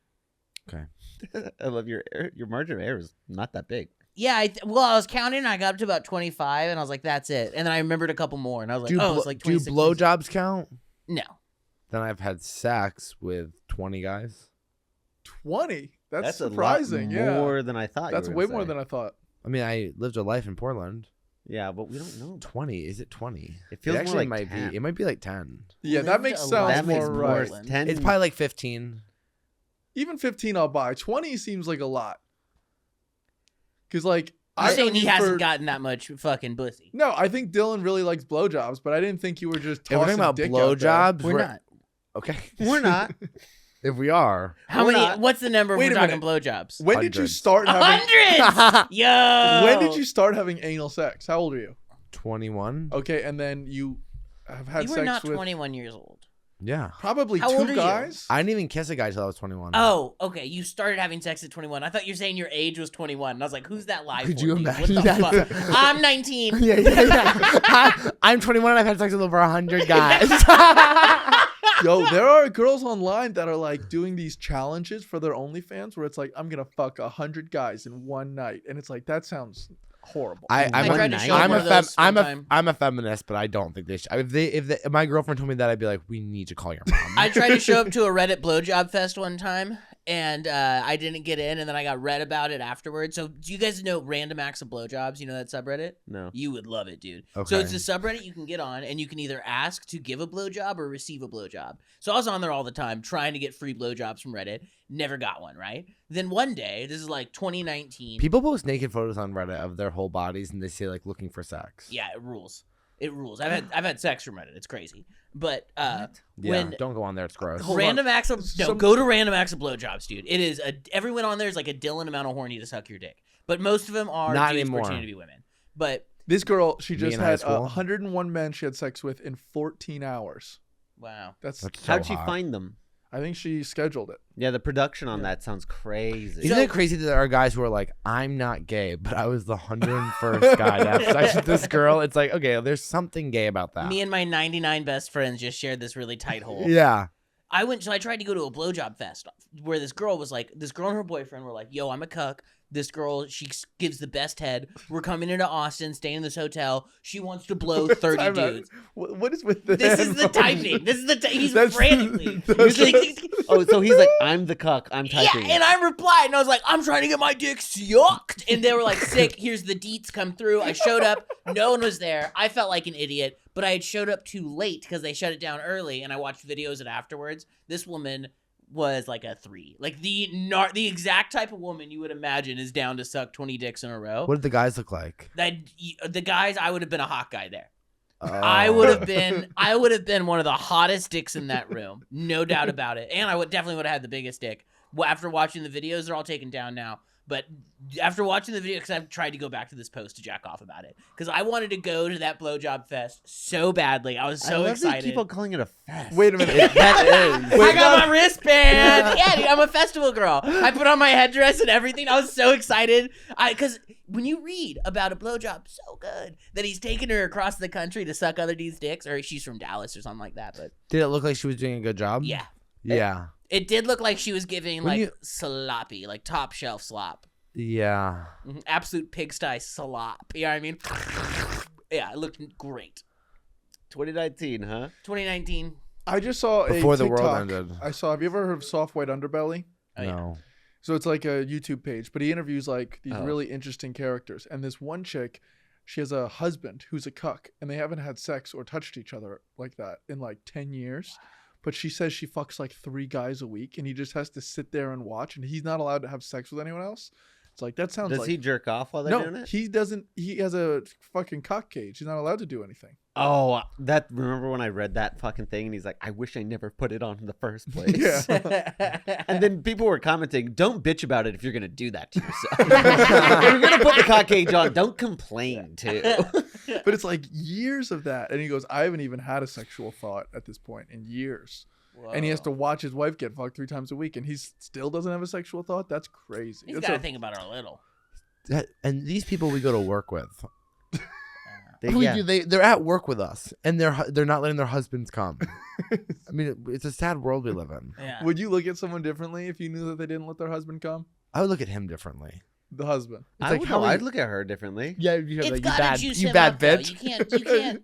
I love your margin of error is not that big. Yeah, I was counting, and I got up to about 25, and I was like, that's it. And then I remembered a couple more, and I was like, it's like do 26. blowjobs count? No. Then I've had sex with 20 guys. 20? That's a surprising. lot more than I thought. That's you were way gonna more say. than I thought. I mean, I lived a life in Portland. Yeah, but we don't know. 20? Is it 20? It feels more actually like might 10. be. It might be like 10. Yeah, that Lived makes a sounds life That makes more more right. Portland. 10. It's probably like 15. Even 15 I'll buy. 20 seems like a lot. Because, like, You're saying he hasn't for- gotten that much fucking pussy. No, I think Dylan really likes blowjobs, but I didn't think you were just If we're tossing talking about dick out there. blowjobs, We're not. Okay. We're not. If we are. How We're many? not. What's the number if Wait we're a talking minute. blowjobs? When did you Hundreds. start having... Hundreds! Yo! When did you start having anal sex? How old are you? 21? Okay, and then you have had You were sex not with 21 years old. Yeah. probably How old are two you? guys. I didn't even kiss a guy till I was 21. Oh, okay. You started having sex at 21. I thought you were saying your age was 21. And I was like, who's that live Could for, you dude? imagine What the that? fuck? I'm 19. yeah. I'm 21 and I've had sex with over 100 guys. Yo, there are girls online that are like doing these challenges for their OnlyFans where it's like, I'm gonna fuck 100 guys in one night, and it's like that sounds horrible. I tried to show I'm one a of those one I'm time. a feminist, but I don't think they should. If my girlfriend told me that, I'd be like, we need to call your mom. I tried to show up to a Reddit blowjob fest one time, and I didn't get in, and then I got read about it afterwards. So do you guys know Random Acts of Blowjobs? You know that subreddit? No. You would love it, dude. Okay. So it's a subreddit you can get on, and you can either ask to give a blowjob or receive a blowjob. So I was on there all the time trying to get free blowjobs from Reddit. Never got one, right? Then one day, this is like 2019. People post naked photos on Reddit of their whole bodies, and they say like looking for sex. Yeah, it rules. It rules. I've had sex from Reddit. It's crazy. But Yeah, when don't go on there. It's gross. Hold Random Acts of Some- go to Random Acts of Blowjobs, dude. It is everyone on there is like a Dylan amount of horny to suck your dick, but most of them are Not dudes anymore. pretending to be women. But This girl, she Me just in high had school? 101 men she had sex with in 14 hours. wow, That's That's so How'd she hot. find them? I think she scheduled it. Yeah, the production on that sounds crazy. Isn't it crazy that there are guys who are like, I'm not gay, but I was the 101st guy to have sex with this girl? It's like, okay, there's something gay about that. Me and my 99 best friends just shared this really tight hole. Yeah. So I tried to go to a blowjob fest where this girl and her boyfriend were like, yo, I'm a cuck. This girl, she gives the best head. We're coming into Austin, staying in this hotel. She wants to blow 30 dudes. What is with this? This is the typing. This is the he's frantically. Oh, so he's like, I'm the cuck. I'm Yeah, typing. and I replied, and I was like, I'm trying to get my dick sucked. And they were like, sick, here's the deets come through. I showed up. No one was there. I felt like an idiot, but I had showed up too late because they shut it down early, and I watched videos of it afterwards. This woman was like a 3. Like the exact type of woman you would imagine is down to suck 20 dicks in a row. What did the guys look like? The guys, I would have been a hot guy there. Oh. I would have been one of the hottest dicks in that room, no doubt about it. And I definitely would have had the biggest dick. Well, after watching the videos, they're all taken down now. But after watching the video, because I've tried to go back to this post to jack off about it, because I wanted to go to that blowjob fest so badly. I was so I love excited. That you keep on calling it a fest. Wait a minute. That is. I got my wristband. Yeah, dude, I'm a festival girl. I put on my headdress and everything. I was so excited. Because when you read about a blowjob, so good that he's taking her across the country to suck other dudes' dicks, or she's from Dallas or something like that. But Did it look like she was doing a good job? yeah, Yeah. it did look like she was giving When like you- sloppy, like top shelf slop. Yeah. Absolute pigsty slop. You know what I mean? Yeah, it looked great. 2019, huh? 2019. I just saw Before a the world TikTok. ended. I saw. Have you ever heard of Soft White Underbelly? Oh, yeah. No. So it's like a YouTube page, but he interviews like these Oh. really interesting characters. And this one chick, she has a husband who's a cuck, and they haven't had sex or touched each other like that in like 10 years. But she says she fucks like 3 guys a week, and he just has to sit there and watch, and he's not allowed to have sex with anyone else. It's like, that sounds Does like... he jerk off while they're doing No, it? he doesn't. He has a fucking cock cage. He's not allowed to do anything. Oh, remember when I read that fucking thing and he's like, I wish I never put it on in the first place. Yeah. And then people were commenting, don't bitch about it if you're going to do that to yourself. If you're going to put the cock cage on, don't complain too. But it's like years of that. And he goes, I haven't even had a sexual thought at this point in years. And he has to watch his wife get fucked 3 times a week, and he still doesn't have a sexual thought. That's crazy. He's That's got to a- think about her a little. And these people we go to work with. Yeah. They're at work with us, and they're not letting their husbands come. I mean, it's a sad world we live in. Yeah. Would you look at someone differently if you knew that they didn't let their husband come? I would look at him differently. The husband. It's like, how are I'd you- look at her differently. Yeah, It's gotta juice him up, though.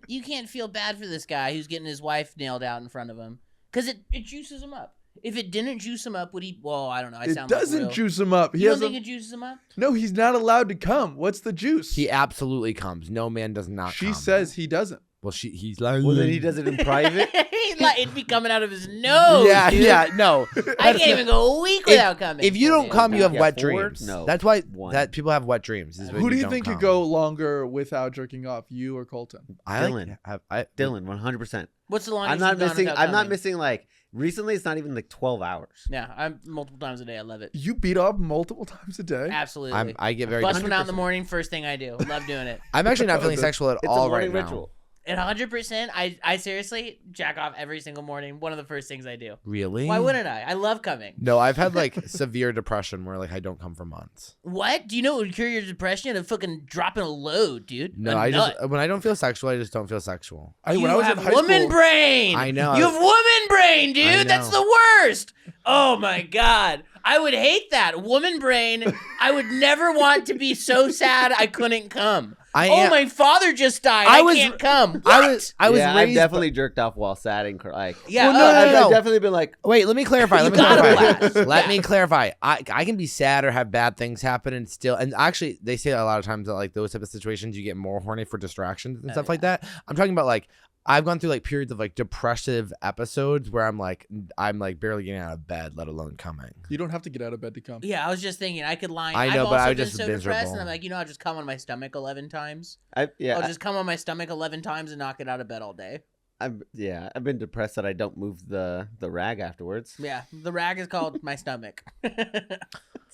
You can't feel bad for this guy who's getting his wife nailed out in front of him, because it juices him up. If it didn't juice him up, would he? Well, I don't know. It doesn't juice him up. He You don't hasn't. think it juices him up? No, he's not allowed to come. What's the juice? He absolutely comes. No man does not. She come. says he doesn't. Well, he's like. Well, then he does it in private. It'd be coming out of his nose. Yeah, dude. yeah, no. I can't even go a week without coming. If you don't come, you have Yeah, wet 4? dreams. No, That's why 1. that people have wet dreams. Is when Who do you don't think come. could go longer without jerking off, you or Colton? Dylan. I Dylan, 100%. What's the longest I'm not you've gone missing. without I'm not coming? missing like recently. It's not even like 12 hours. Yeah, I'm multiple times a day. I love it. You beat up multiple times a day? Absolutely. I get very. Bust one out in the morning. First thing I do. Love doing it. I'm actually not feeling sexual at It's all a morning right ritual. At 100%, I seriously jack off every single morning. One of the first things I do. now. Really? Why wouldn't I? I love coming. No, I've had like severe depression where like I don't come for months. What? Do you know what would cure your depression? A fucking dropping a load, dude. No, A I nut. just when I don't feel sexual, I just don't feel sexual. You when I was have in high woman school, brain. I know. You have woman brain, dude. I That's know. the worst. Oh my god. I would hate that. Woman brain. I would never want to be so sad I couldn't come. My father just died. I can't come. What? I was yeah, raised. I've definitely jerked off while sad and like. Yeah, Well, no, I've no. definitely been like. Wait, let me clarify. Let me gotta clarify. blast. Let Yeah. me clarify. I can be sad or have bad things happen and still. And actually, they say a lot of times that like those type of situations, you get more horny for distractions and stuff like that. I'm talking about like. I've gone through like periods of like depressive episodes where I'm like barely getting out of bed, let alone coming. You don't have to get out of bed to come. Yeah, I was just thinking I could line. I know, I've but also I been just so depressed, miserable. and I'm like, I'll just come on my stomach 11 times. I'll I'll just come on my stomach 11 times and knock it out of bed all day. I've been depressed that I don't move the rag afterwards. Yeah, the rag is called my stomach.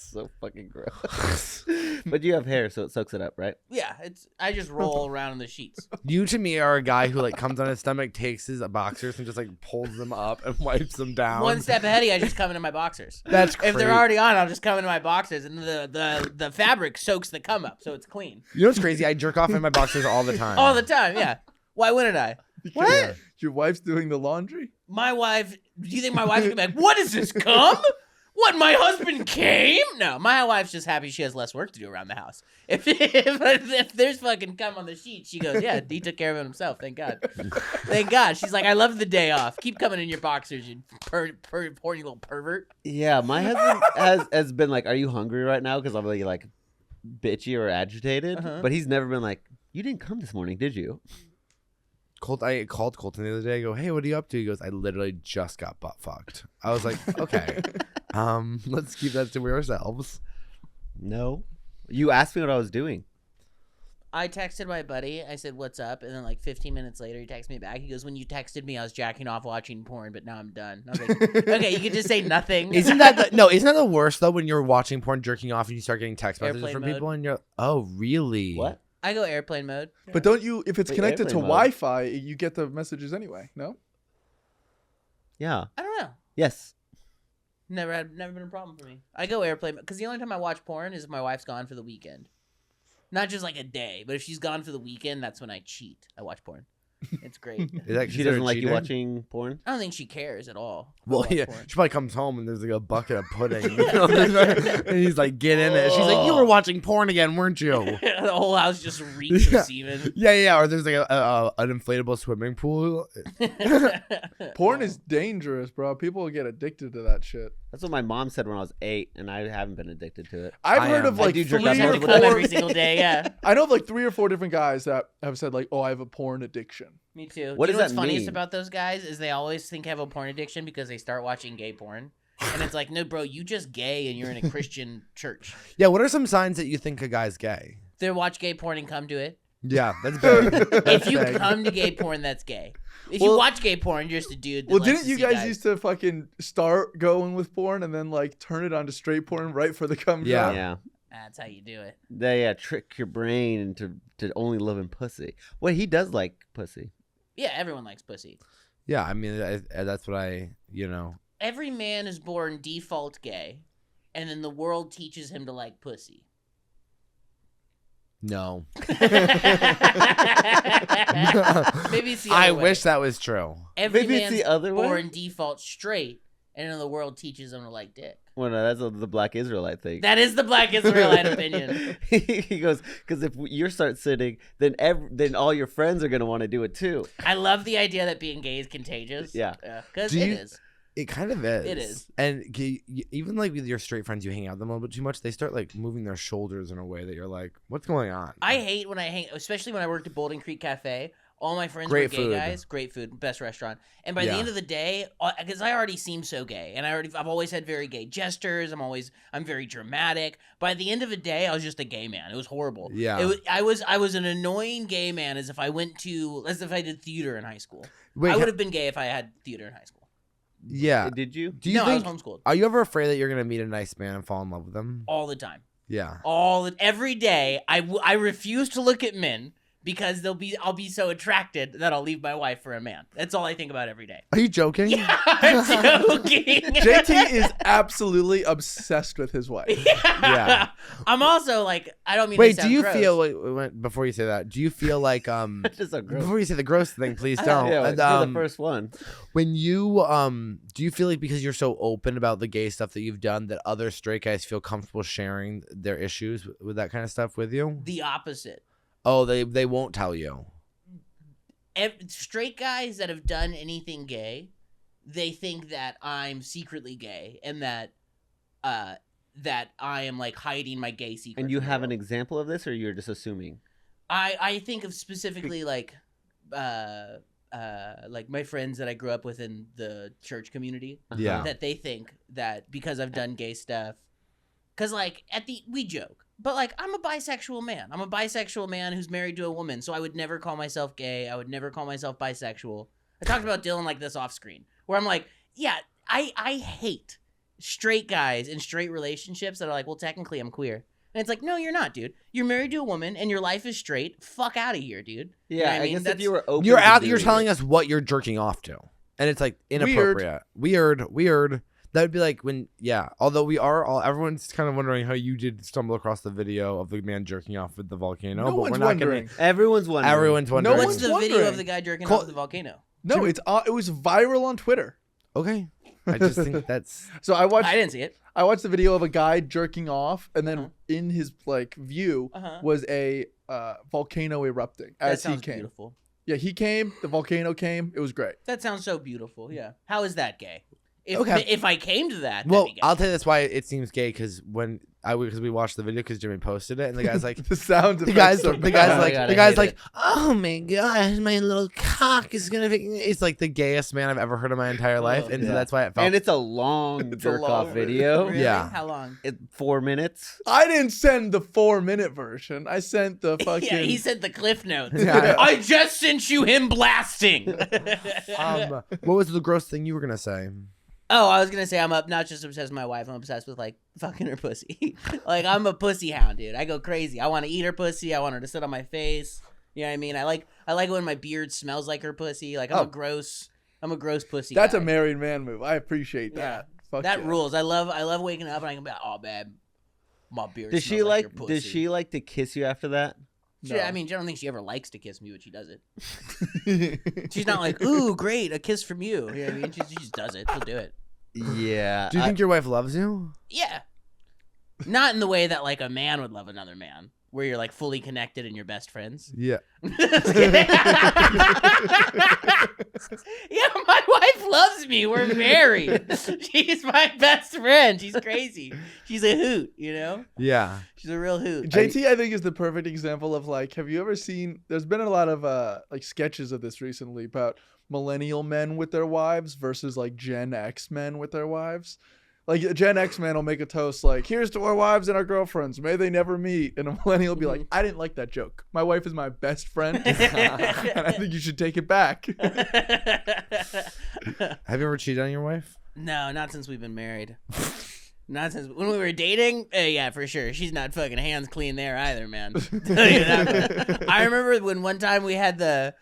So fucking gross. But you have hair, so it soaks it up, right? Yeah, I just roll around in the sheets. You to me are a guy who like comes on his stomach, takes his boxers and just like pulls them up and wipes them down. One step ahead of you, I just come into my boxers. That's If crazy. they're already on, I'll just come into my boxers, and the fabric soaks the cum up, so it's clean You know what's crazy? I jerk off in my boxers all the time. all the time. Yeah, why wouldn't I? What? Your wife's doing the laundry? My wife. Do you think my wife's gonna be like, "What is this cum? What? My husband came?" No, my wife's just happy she has less work to do around the house. If there's fucking cum on the sheet, she goes, "Yeah, he took care of it himself. Thank God. Thank God." She's like, "I love the day off. Keep coming in your boxers, you horny little pervert." Yeah, my husband has been like, "Are you hungry right now?" Because I'm really like bitchy or agitated. Uh-huh. But he's never been like, "You didn't come this morning, did you?" I called Colton the other day. I go, "Hey, what are you up to?" He goes, "I literally just got butt fucked." I was like, "Okay, let's keep that to ourselves." No. You asked me what I was doing. I texted my buddy. I said, "What's up?" And then like 15 minutes later, he texted me back. He goes, "When you texted me, I was jacking off watching porn, but now I'm done." I was like, "Okay, you could just say nothing." Isn't that the worst though when you're watching porn, jerking off, and you start getting text messages Airplane from mode. people, and you're, oh really? What? I go airplane mode. But don't you, if it's Wait, connected to airplane mode. Wi-Fi, you get the messages anyway, no? Yeah. I don't know. Yes. Never been a problem for me. I go airplane because the only time I watch porn is if my wife's gone for the weekend. Not just like a day, but if she's gone for the weekend, that's when I cheat. I watch porn. It's great. Is that She doesn't like you cheating? watching porn? I don't think she cares at all. I Well, watch yeah, porn. she probably comes home and there's like a bucket of pudding, and he's like, "Get in it." She's like, "You were watching porn again, weren't you?" The whole house just reeks Yeah. of semen. Yeah. Or there's like an inflatable swimming pool. Porn is dangerous, bro. People will get addicted to that shit. That's what my mom said when I was 8, and I haven't been addicted to it. I've I heard am. of I like do jerk three off You have or to multiple come four. every single day. Yeah, I know of like 3 or 4 different guys that have said like, "Oh, I have a porn addiction." me too. What Do you does know what's that funniest mean? about those guys is they always think they have a porn addiction because they start watching gay porn, and it's like, no, bro, you just gay and you're in a Christian church. Yeah. What are some signs that you think a guy's gay? They watch gay porn and come to it. Yeah, that's big. If you come to gay porn, that's gay. If you Well- watch gay porn, you're just a dude. That Well, likes didn't to you see guys used to fucking start going with porn and then like turn it onto straight porn right for the cum Yeah. drop? Yeah. That's how you do it. They trick your brain into only loving pussy. Well, he does like pussy. Yeah, everyone likes pussy. Yeah, I mean that's what Every man is born default gay, and then the world teaches him to like pussy. No. Maybe it's the other I way. wish that was true. Every Maybe it's man's the other way? born default straight, and then the world teaches him to like dick. Well, no, that's the black Israelite thing. That is the black Israelite opinion. He goes, because if you start sitting, then all your friends are gonna want to do it too. I love the idea that being gay is contagious. Yeah. Because Do it you- is. It kind of is. It is. And even like with your straight friends, you hang out with them a little bit too much. They start like moving their shoulders in a way that you're like, "What's going on?" I hate when I hang, especially when I worked at Bowling Creek Cafe. All my friends Great were gay food. guys. Great food, best restaurant. And by the Yeah. end of the day, because I already seem so gay, and I've always had very gay gestures. I'm very dramatic. By the end of the day, I was just a gay man. It was horrible. Yeah. I was an annoying gay man as if I did theater in high school. Wait, I would have been gay if I had theater in high school. yeah. Did you? Do you No, think? I was homeschooled Are you ever afraid that you're gonna meet a nice man and fall in love with him? all the time. Yeah. Every day. I refuse to look at men because I'll be so attracted that I'll leave my wife for a man. That's all I think about every day. Are you joking? Yeah, I'm joking. JT is absolutely obsessed with his wife. Yeah. I'm also like, I don't mean to Wait, sound do you gross. feel before you say that? Do you feel like Just so gross. before you say the gross thing, please don't. Yeah, And, you're the first one. when you do you feel like because you're so open about the gay stuff that you've done that other straight guys feel comfortable sharing their issues with that kind of stuff with you? the opposite? Oh, they won't tell you. Straight guys that have done anything gay, they think that I'm secretly gay and that I am like hiding my gay secret. And you from the have an world. example of this, or you're just assuming? I think of specifically like my friends that I grew up with in the church community. Yeah. That they think that because I've done gay stuff, because like we joke, but like I'm a bisexual man. I'm a bisexual man who's married to a woman, so I would never call myself gay. I would never call myself bisexual. I talked about Dylan like this off screen, where I'm like, yeah, I hate straight guys in straight relationships that are like, well, technically I'm queer. And it's like, no, you're not, dude. You're married to a woman and your life is straight. Fuck out of here, dude. Yeah, You know what I I mean? guess if you were open, You're to out. You're doing telling it. us what you're jerking off to, and it's like inappropriate. Weird. That would be like when, Although we are all, everyone's kind of wondering how you did stumble across the video of the man jerking off with the volcano. No but one's we're not wondering. Everyone's wondering. Everyone's wondering. No What's one's the video wondering. of the guy jerking Col- off the volcano? No, it was viral on Twitter. Okay. I just think that's. So I watched I didn't see it. I watched the video of a guy jerking off, and then in his like view was a volcano erupting That as he sounds came. beautiful. Yeah, he came. The volcano came. It was great. That sounds so beautiful. Yeah. How is that gay? Okay. If I came to that, Well, that'd be gay. I'll tell you that's why it seems gay because because we watched the video because Jimmy posted it and the guy's like. The sound The effects guy's are the bad. guy's Oh my like God, the I guy's hate like, it. oh my god, my little cock is gonna be. It's like the gayest man I've ever heard in my entire life, and so Yeah. that's why it felt. And it's a long It's a jerk long off video. video. Really? Yeah. How long? 4 minutes. I didn't send the 4-minute version. I sent the fucking. Yeah, he said the cliff notes. Yeah. I just sent you him blasting. What was the gross thing you were gonna say? Oh, I was gonna say I'm not just obsessed with my wife. I'm obsessed with like fucking her pussy. Like I'm a pussy hound, dude. I go crazy. I want to eat her pussy. I want her to sit on my face. You know what I mean? I like when my beard smells like her pussy. Like I'm a gross pussy. That's guy. a married man move. I appreciate Yeah. that. Fuck That yeah. rules. I love waking up and I can be like, oh babe, my beard. Does smells she like your like? pussy. Does she like to kiss you after that? She- I mean, I don't think she ever likes to kiss me, but she does it. She's not like, ooh, great, a kiss from you. You know what I mean? She just does it. She'll do it. Yeah. Do you think your wife loves you? Yeah. Not in the way that like a man would love another man, where you're like fully connected and you're best friends. Yeah. Yeah, my wife loves me. We're married. She's my best friend. She's crazy. She's a hoot, you know? Yeah. She's a real hoot. JT, I think, is the perfect example of like, have you ever seen? There's been a lot of like sketches of this recently about millennial men with their wives versus like Gen X men with their wives. Like a Gen X man will make a toast like, "Here's to our wives and our girlfriends. May they never meet." And a millennial will be like, "I didn't like that joke. My wife is my best friend, and I think you should take it back." Have you ever cheated on your wife? No, not since we've been married. Not since when we were dating. Yeah, for sure. She's not fucking hands clean there either, man. Tell you that much. I remember when one time I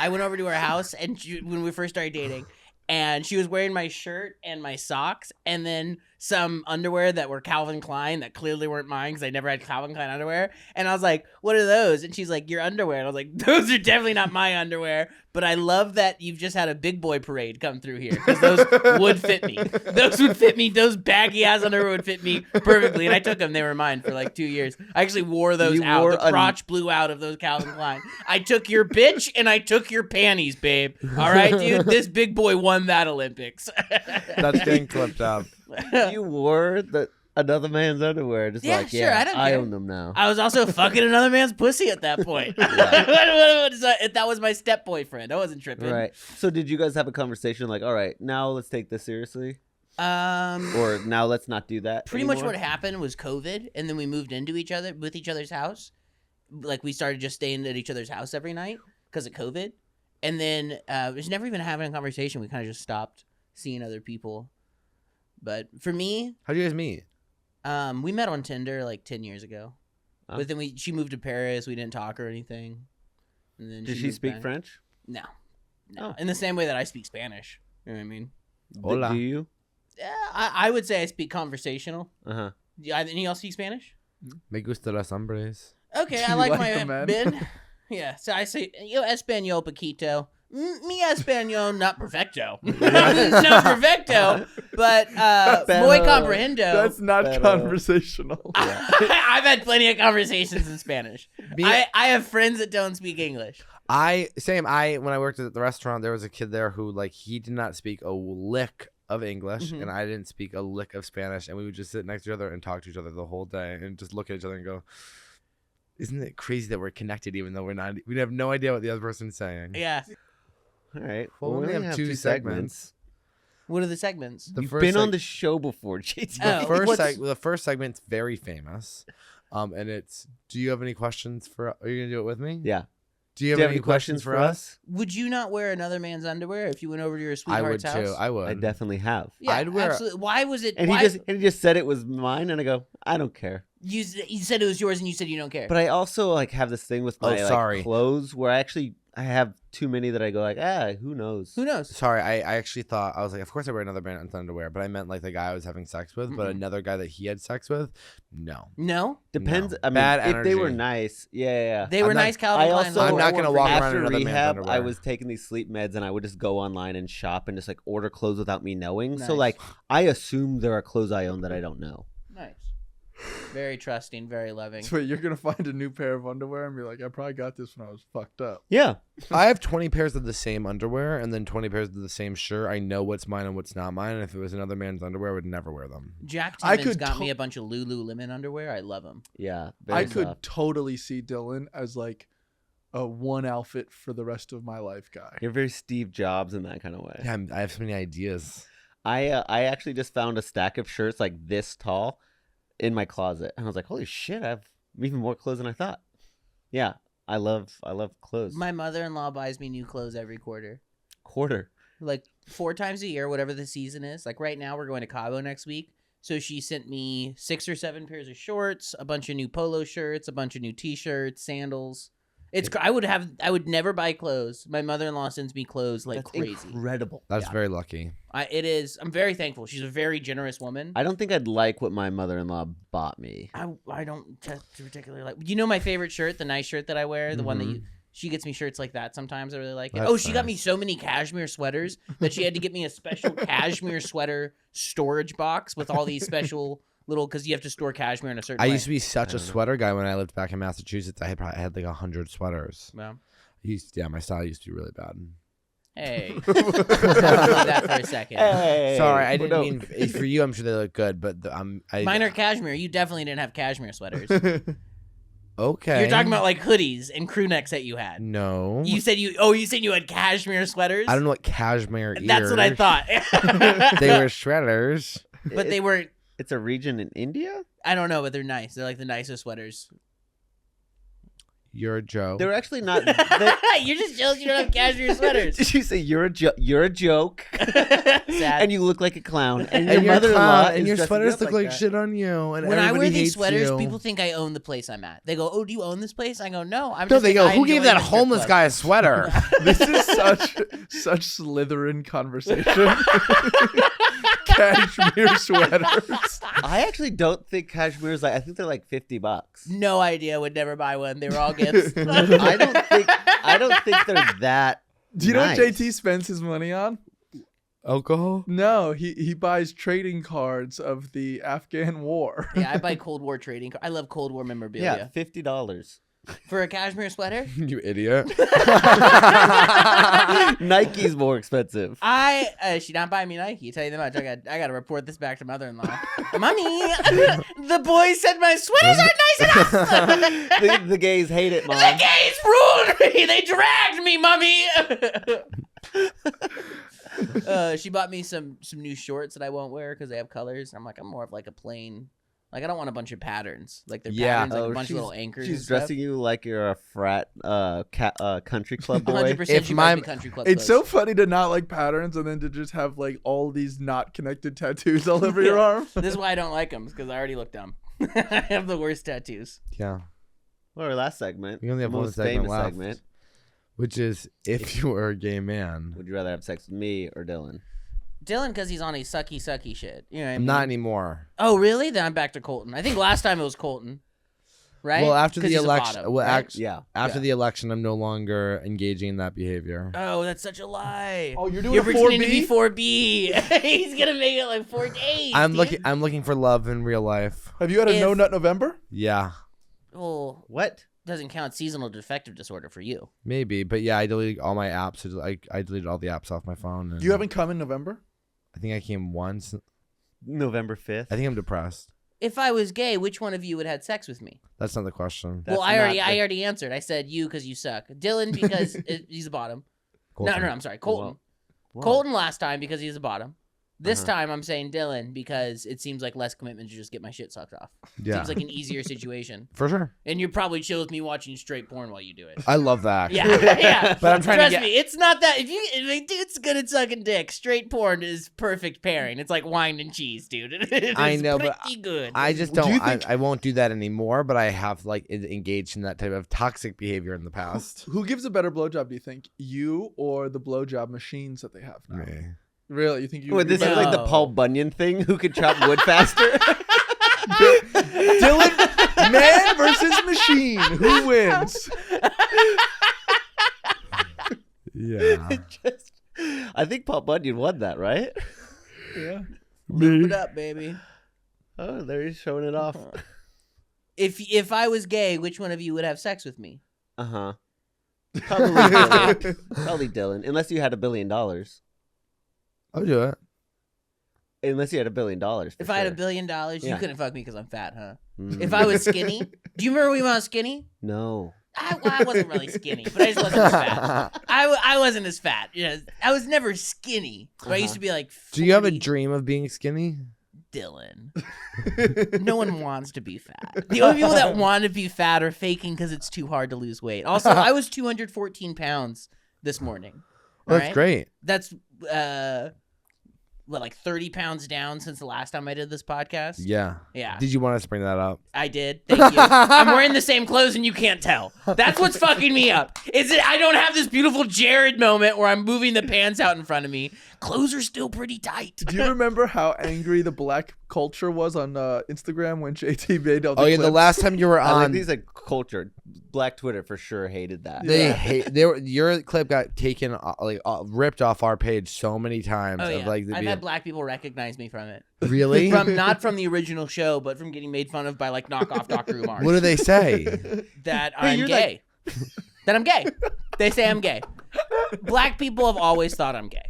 went over to her house and when we first started dating, and she was wearing my shirt and my socks and then some underwear that were Calvin Klein that clearly weren't mine because I never had Calvin Klein underwear. And I was like, what are those? And she's like, your underwear. And I was like, those are definitely not my underwear. But I love that you've just had a big boy parade come through here because those would fit me. Those would fit me. Those baggy ass underwear would fit me perfectly. And I took them. They were mine for like 2 years. I actually wore those You out. wore The crotch blew out of those Calvin Klein. I took your bitch and I took your panties, babe. All right, dude? This big boy won that Olympics. That's getting clipped up. You wore another man's underwear. Just Yeah, like, sure, yeah, I don't care. own them now. I was also fucking another man's pussy at that point. That was my step boyfriend. I wasn't tripping. Right. So did you guys have a conversation like, all right, now let's take this seriously? Or now let's not do that Pretty much anymore? what happened was COVID, and then we moved into each other's house. Like we started just staying at each other's house every night because of COVID, and then it was never even having a conversation. We kind of just stopped seeing other people. But for me, How do you guys meet? we met on Tinder like 10 years ago. Oh. But then she moved to Paris. We didn't talk or anything. And then Did she moved speak back. French? No. Oh. In the same way that I speak Spanish. You know what I mean? Hola. Do you? Yeah, I would say I speak conversational. Uh-huh. Any of y'all speak Spanish? Me gusta las hombres. Okay, I You like like my the men? Ben. Yeah, so I say yo español poquito. Mi español not perfecto. Not perfecto, but muy comprehendo. That's not Pero- conversational. I've had plenty of conversations in Spanish. Me- I have friends that don't speak English. When I worked at the restaurant, there was a kid there who like he did not speak a lick of English Mhm. and I didn't speak a lick of Spanish, and we would just sit next to each other and talk to each other the whole day and just look at each other and go, isn't it crazy that we're connected even though we're not? We have no idea what the other person's saying. Yeah. All right. Well, we only have two segments. What are the segments? The You've first been on seg- the show before, JT. Oh. the first segment's very famous, and it's. Do you have any questions for? Are you gonna do it with me? Yeah. Do you have any questions for us? Would you not wear another man's underwear if you went over to your I sweetheart's would house? too. I would. I definitely have. Yeah, I'd wear- absolutely. Why was it? And why, he just said it was mine, and I go, I don't care. you said it was yours, and you said you don't care. But I also like have this thing with my sorry. clothes where I have too many that I go like, who knows? Who knows? Sorry, I actually thought, I was like, of course I wear another man's underwear, but I meant like the guy I was having sex with, but another guy that he had sex with, no. No, Depends. No. I mean, Bad if they were energy. nice, yeah. they were I'm not- nice. Calvin I Klein. also- I'm not gonna walk around in After another man's rehab, I underwear. was taking these sleep meds, and I would just go online and shop and just like order clothes without me knowing. So Nice. like, I assume there are clothes I own that I don't know. Nice. Very trusting, very loving. So you're gonna find a new pair of underwear and be like, I probably got this when I was fucked up. Yeah. I have 20 pairs of the same underwear and then 20 pairs of the same shirt. I know what's mine and what's not mine. And if it was another man's underwear, I would never wear them. Jack I Timmons could got me a bunch of Lululemon underwear. I love them. Yeah. I very could soft. totally see Dylan as like a one outfit for the rest of my life guy. You're very Steve Jobs in that kind of way. Yeah, I have so many ideas. I actually just found a stack of shirts like this tall in my closet, and I was like, holy shit, I have even more clothes than I thought. Yeah, I love clothes. My mother-in-law buys me new clothes every quarter. Quarter. Like 4 times a year, whatever the season is. Like right now, we're going to Cabo next week. So she sent me 6 or 7 pairs of shorts, a bunch of new polo shirts, a bunch of new t-shirts, sandals. I would never buy clothes. My mother-in-law sends me clothes like That's crazy. incredible. That's Yeah. very lucky. It is. I'm very thankful. She's a very generous woman. I don't think I'd like what my mother-in-law bought me. I don't particularly like. You know my favorite shirt, the nice shirt that I wear, the one that she gets me shirts like that sometimes. I really like it. That's She got me nice. so many cashmere sweaters that she had to get me a special cashmere sweater storage box with all these special little, because you have to store cashmere in a certain I way. used to be such a sweater guy when I lived back in Massachusetts. I had like 100 sweaters. Well, My style used to be really bad. hey, Talk about that for a second. Hey, Sorry, I didn't no. mean for you. I'm sure they look good, but Mine are cashmere. You definitely didn't have cashmere sweaters. okay. You're talking about like hoodies and crew necks that you had. No. You said you had cashmere sweaters. I don't know what cashmere is. That's what I thought. They were shredders. But they weren't. It's a region in India? I don't know, but they're nice. They're like the nicest sweaters. You're a joke. They're actually not. You're just jealous you don't have cashmere sweaters. Did you say you're a joke? Sad. And you look like a clown. And and your mother-in-law and is your dressing sweaters up look like that. shit on you. And When I wear everybody these hates sweaters, you. people think I own the place I'm at. They go, "Oh, do you own this place?" I go, "No." I'm No, just they saying go, I who gave enjoy that the strip homeless club." guy a sweater? This is such Slytherin conversation. Cashmere sweaters. I actually don't think cashmere is like. I think they're like $50. No idea. Would never buy one. They were all gifts. I don't think they're that. Do you know nice. what JT spends his money on? Alcohol? No, he buys trading cards of the Afghan war. Yeah, I buy Cold War trading. I love Cold War Yeah, memorabilia. $50. For a cashmere sweater, You idiot. Nike's more expensive. she not buying me Nike. Tell you that much. I got to report this back to mother-in-law. Mommy, the boys said my sweaters aren't nice enough. The gays hate it, Mom. The gays ruled me. They dragged me, mommy. She bought me some new shorts that I won't wear because they have colors. I'm like, I'm more of like a plain. Like, I don't want a bunch of patterns. Like, they're Yeah. patterns, like a bunch of little anchors. She's and stuff. dressing you like you're a frat country club boy. 100% If she my- buys me country club It's clothes. so funny to not like patterns and then to just have like all these not connected tattoos all over your arm. This is why I don't like them, because I already look dumb. I have the worst tattoos. Yeah. Well, our last segment. We only have one most segment famous left. segment. Which is, if you were a gay man. Would you rather have sex with me or Dylan? Dylan, because he's on a sucky shit. You know what I mean? Not anymore. Oh, really? Then I'm back to Colton. I think last time it was Colton. Right? Well, after 'Cause the he's a election, bottom, well, right? Yeah. after the election, I'm no longer engaging in that behavior. Oh, that's such a lie. Oh, you're doing You're a pretending to 4B? be 4B. He's gonna make it like 4A. I'm looking for love in real life. Have you had a If- no nut November? Yeah, Well, What? doesn't count seasonal defective disorder for you. maybe, but yeah, I deleted all my apps. I deleted all the apps off my phone. And You haven't come in November? I think I came once. November 5th. I think I'm depressed. If I was gay, which one of you would have had sex with me? That's not the question. That's Well, I not already answered. I said you because you suck. Dylan because he's the bottom. Colton. No, I'm sorry. Colton. Whoa. Colton last time because he's the bottom. This time I'm saying Dylan because it seems like less commitment to just get my shit sucked off. Yeah. Seems like an easier situation. For sure. And you're probably chill with me watching straight porn while you do it. I love that. Yeah, yeah. But I'm trying Trust to get. me, it's not that. If a dude's good at sucking dick, straight porn is perfect pairing. It's like wine and cheese, dude. It I is know, but pretty good. I just Do you don't. think- I won't do that anymore. But I have like engaged in that type of toxic behavior in the past. Who gives a better blowjob, do you think? You or the blowjob machines that they have now? Me. Really? You think you Wait, this is like the No. Paul Bunyan thing. Who could chop wood faster? Dylan, man versus machine. Who wins? Yeah. Just, I think Paul Bunyan won that, right? Yeah. Lube it up, baby. Oh, there he's showing it off. If I was gay, which one of you would have sex with me? Uh huh. Probably Dylan. Probably Dylan, unless you had $1 billion. I'll do it. Unless you had $1 billion. If I had $1 billion, you Yeah. couldn't fuck me because I'm fat, huh? Mm. If I was skinny, do you remember when I was skinny? No. I wasn't really skinny, but I just wasn't as fat. I wasn't as fat. You know, I was never skinny. But I used to be like, 40, Do you have a dream of being skinny? Dylan. No one wants to be fat. The only people that want to be fat are faking because it's too hard to lose weight. Also, I was 214 pounds this morning. That's Alright? great. That's like 30 pounds down since the last time I did this podcast. Yeah. Yeah, Did you want us to bring that up? I did. Thank you. I'm wearing the same clothes and you can't tell. That's what's fucking me up. Is it I don't have this beautiful Jared moment where I'm moving the pants out in front of me. Clothes are still pretty tight. Do you remember how angry the black culture was on Instagram when JT made all the Oh yeah, the clips? last time you were I like on, these like culture. Black Twitter for sure hated that. they Yeah. hate. Your clip got taken ripped off our page so many times. Oh of, yeah, like the I've being- had black people recognize me from it. really. From not from the original show, but from getting made fun of by like knockoff Dr. Umar. What do they say? That Hey, I'm you're gay. That I'm gay. They say I'm gay. Black people have always thought I'm gay.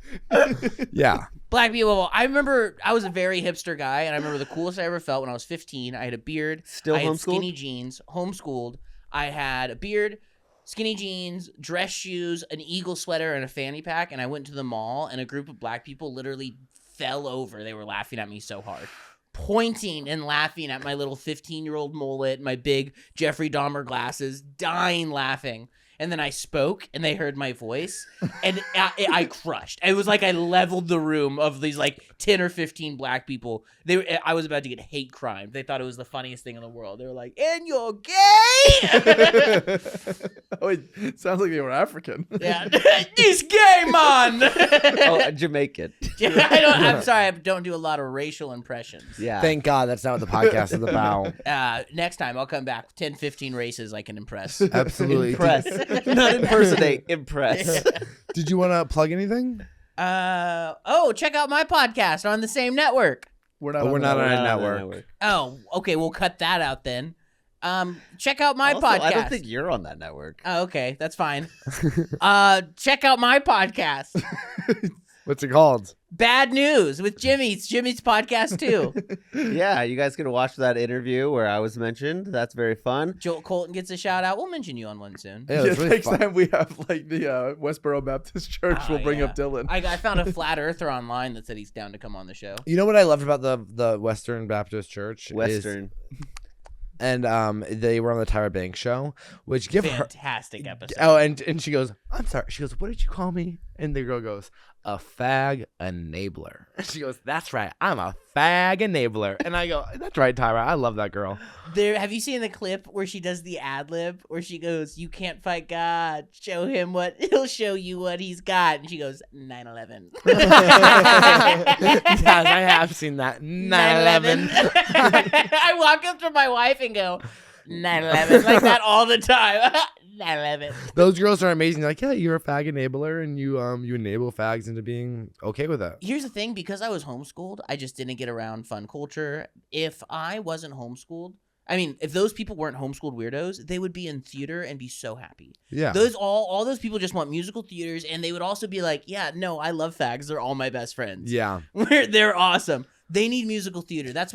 Yeah. Black people. I remember I was a very hipster guy, and I remember the coolest I ever felt when I was 15. I had a beard. Still I had homeschooled? skinny jeans. Homeschooled. I had a beard, skinny jeans, dress shoes, an eagle sweater, and a fanny pack. And I went to the mall, and a group of black people literally fell over. They were laughing at me so hard. Pointing and laughing at my little 15-year-old mullet, my big Jeffrey Dahmer glasses, dying laughing. And then I spoke, and they heard my voice, and I crushed. It was like I leveled the room of these like 10 or 15 black people. I was about to get hate crime. They thought it was the funniest thing in the world. They were like, "And you're gay?" Oh, it sounds like they were African. Yeah, this gay man. Oh, Jamaican. I'm sorry, I don't do a lot of racial impressions. Yeah. Thank God that's not what the podcast is about. Next time I'll come back. 10, 15 races I can impress. Absolutely. Impress. Not impersonate. Impress. Did you want to plug anything? Check out my podcast on the same network. We're not. Oh, we're not on Not a on the network. Oh, okay, we'll cut that out then. Check out my Also, podcast. I don't think you're on that network. Oh, okay, that's fine. Check out my podcast. What's it called? Bad News with Jimmy. It's Jimmy's podcast too. Yeah, you guys can watch that interview where I was mentioned. That's very fun. Joel Colton gets a shout out. We'll mention you on one soon. Yeah, Yeah, it's really next fun. time we have like the Westboro Baptist Church, Oh, we'll bring yeah. up Dylan. I found a flat earther online that said he's down to come on the show. You know what I loved about the Western Baptist Church? Western. And they were on the Tyra Banks show, which give her. Fantastic episode. Oh, and she goes, I'm sorry. She goes, what did you call me? And the girl goes, a fag enabler. And she goes, that's right. I'm a fag enabler. And I go, that's right, Tyra. I love that girl. Have you seen the clip where she does the ad lib where she goes, "You can't fight God. Show him what he'll show you what he's got." And she goes, 9/11. Yes, I have seen that. 9/11. I walk up to my wife and go, 9/11, like that all the time. 9/11. Those girls are amazing. Like, yeah, you're a fag enabler, and you enable fags into being okay with that. Here's the thing, because I was homeschooled, I just didn't get around fun culture. If I wasn't homeschooled, I mean, if those people weren't homeschooled weirdos, they would be in theater and be so happy. Yeah. Those all those people just want musical theaters, and they would also be like, yeah, no, I love fags. They're all my best friends. Yeah. They're awesome. They need musical theater. That's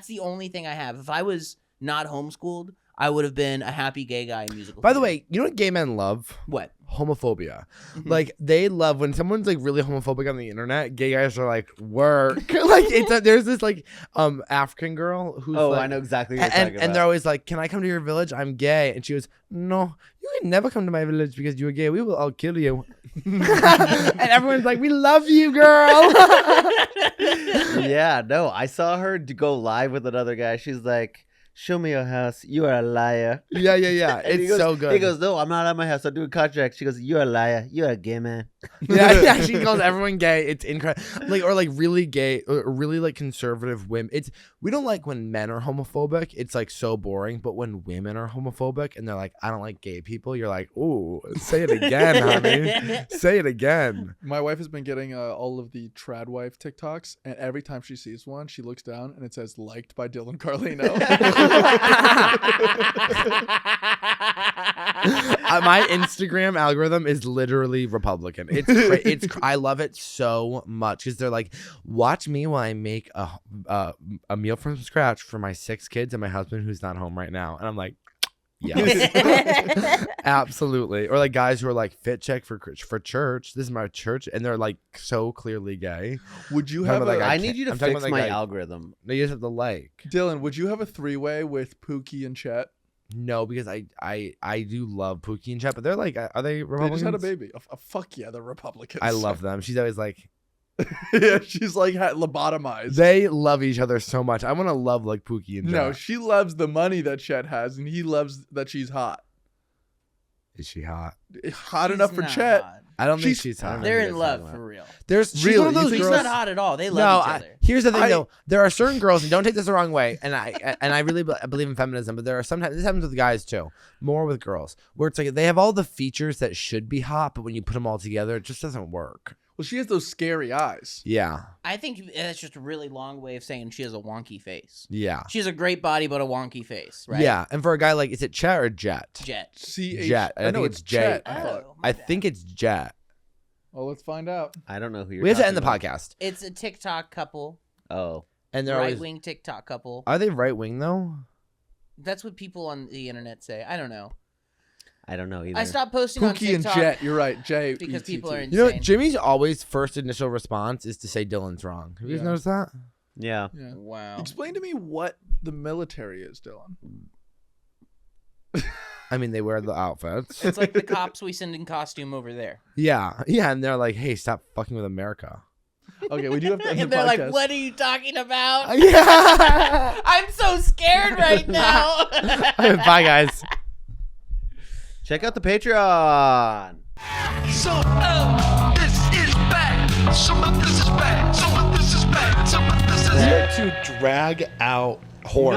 the only thing I have. If I was not homeschooled, I would have been a happy gay guy in musical. By the theater. way, you know what gay men love? What? Homophobia. Mm-hmm. Like they love when someone's like really homophobic on the internet. Gay guys are like, work. Like there's this like African girl who's Oh, like, I know exactly what you're talking and about. they're always like, can I come to your village? I'm gay. And she goes, no, you can never come to my village because you're gay. We will all kill you. And everyone's like, we love you, girl. Yeah, no, I saw her go live with another guy. She's like, show me your house. You are a liar. Yeah. And he It's goes- so good. He goes, no, I'm not at my house. I'm doing contract. She goes, you're a liar. You're a gay man. yeah, she calls everyone gay. It's incredible. Like, or like really gay, or really like conservative women. We don't like when men are homophobic. It's like so boring. But when women are homophobic and they're like, I don't like gay people, you're like, ooh, say it again, honey. Say it again. My wife has been getting all of the Tradwife TikToks, and every time she sees one, she looks down and it says "liked by Dylan Carlino." My Instagram algorithm is literally Republican. I love it so much because they're like, watch me while I make a meal from scratch for my 6 kids and my husband who's not home right now, and I'm like, yes, absolutely. Or like guys who are like fit check for church. This is my church, and they're like so clearly gay. Would you I'm talking have about, like, I need you to I'm talking fix about, my like, algorithm. They just have to like. Dylan? Would you have a 3-way with Pookie and Chet? No, because I do love Pookie and Chet, but they're like, are they They Republicans? just had a baby. Fuck yeah, they're Republicans. I love them. She's always like, Yeah, she's like lobotomized. they love each other so much. I want to love like Pookie and Chet. No, she loves the money that Chet has, and he loves that she's hot. Is she hot? Hot She's enough for not Chet. hot. I don't think She's- she's hot. They're you in guys love talking for about? real. She's Really? one of You those think She's girls. not hot at all. They No, love each other. here's the thing I- though. There are certain girls, and don't take this the wrong way, and I really believe in feminism, but there are sometimes this happens with guys too, more with girls, where it's like they have all the features that should be hot, but when you put them all together, it just doesn't work. Well, she has those scary eyes. Yeah, I think that's just a really long way of saying she has a wonky face. yeah, She has a great body, but a wonky face, right? yeah. And for a guy like, is it Chet or Jet? Jet. C-H- Jet. I I know think it's it's J. Chet. Oh, I think it's Jet. Well, let's find out. I don't know who you're We have to end talking the about. podcast, It's a TikTok couple, Oh. and they're right always. wing TikTok couple. Are they right wing though? That's what people on the internet say. I don't know. I don't know either. I stopped posting on Pookie and TikTok Jet. You're right. J. because people are You know, insane. Jimmy's always first initial response is to say Dylan's wrong. Have you guys Yeah. noticed that? Yeah. Yeah. Wow. Explain to me what the military is, Dylan. I mean, they wear the outfits. It's like the cops we send in costume over there. Yeah, and they're like, "Hey, stop fucking with America." Okay, we do have to end And the they're like, podcast. what are you talking about? Yeah. I'm so scared right now. Bye, guys. Check out the Patreon. So, this is bad. Some of this is bad. Some of this is bad. Some of this is To drag out horse.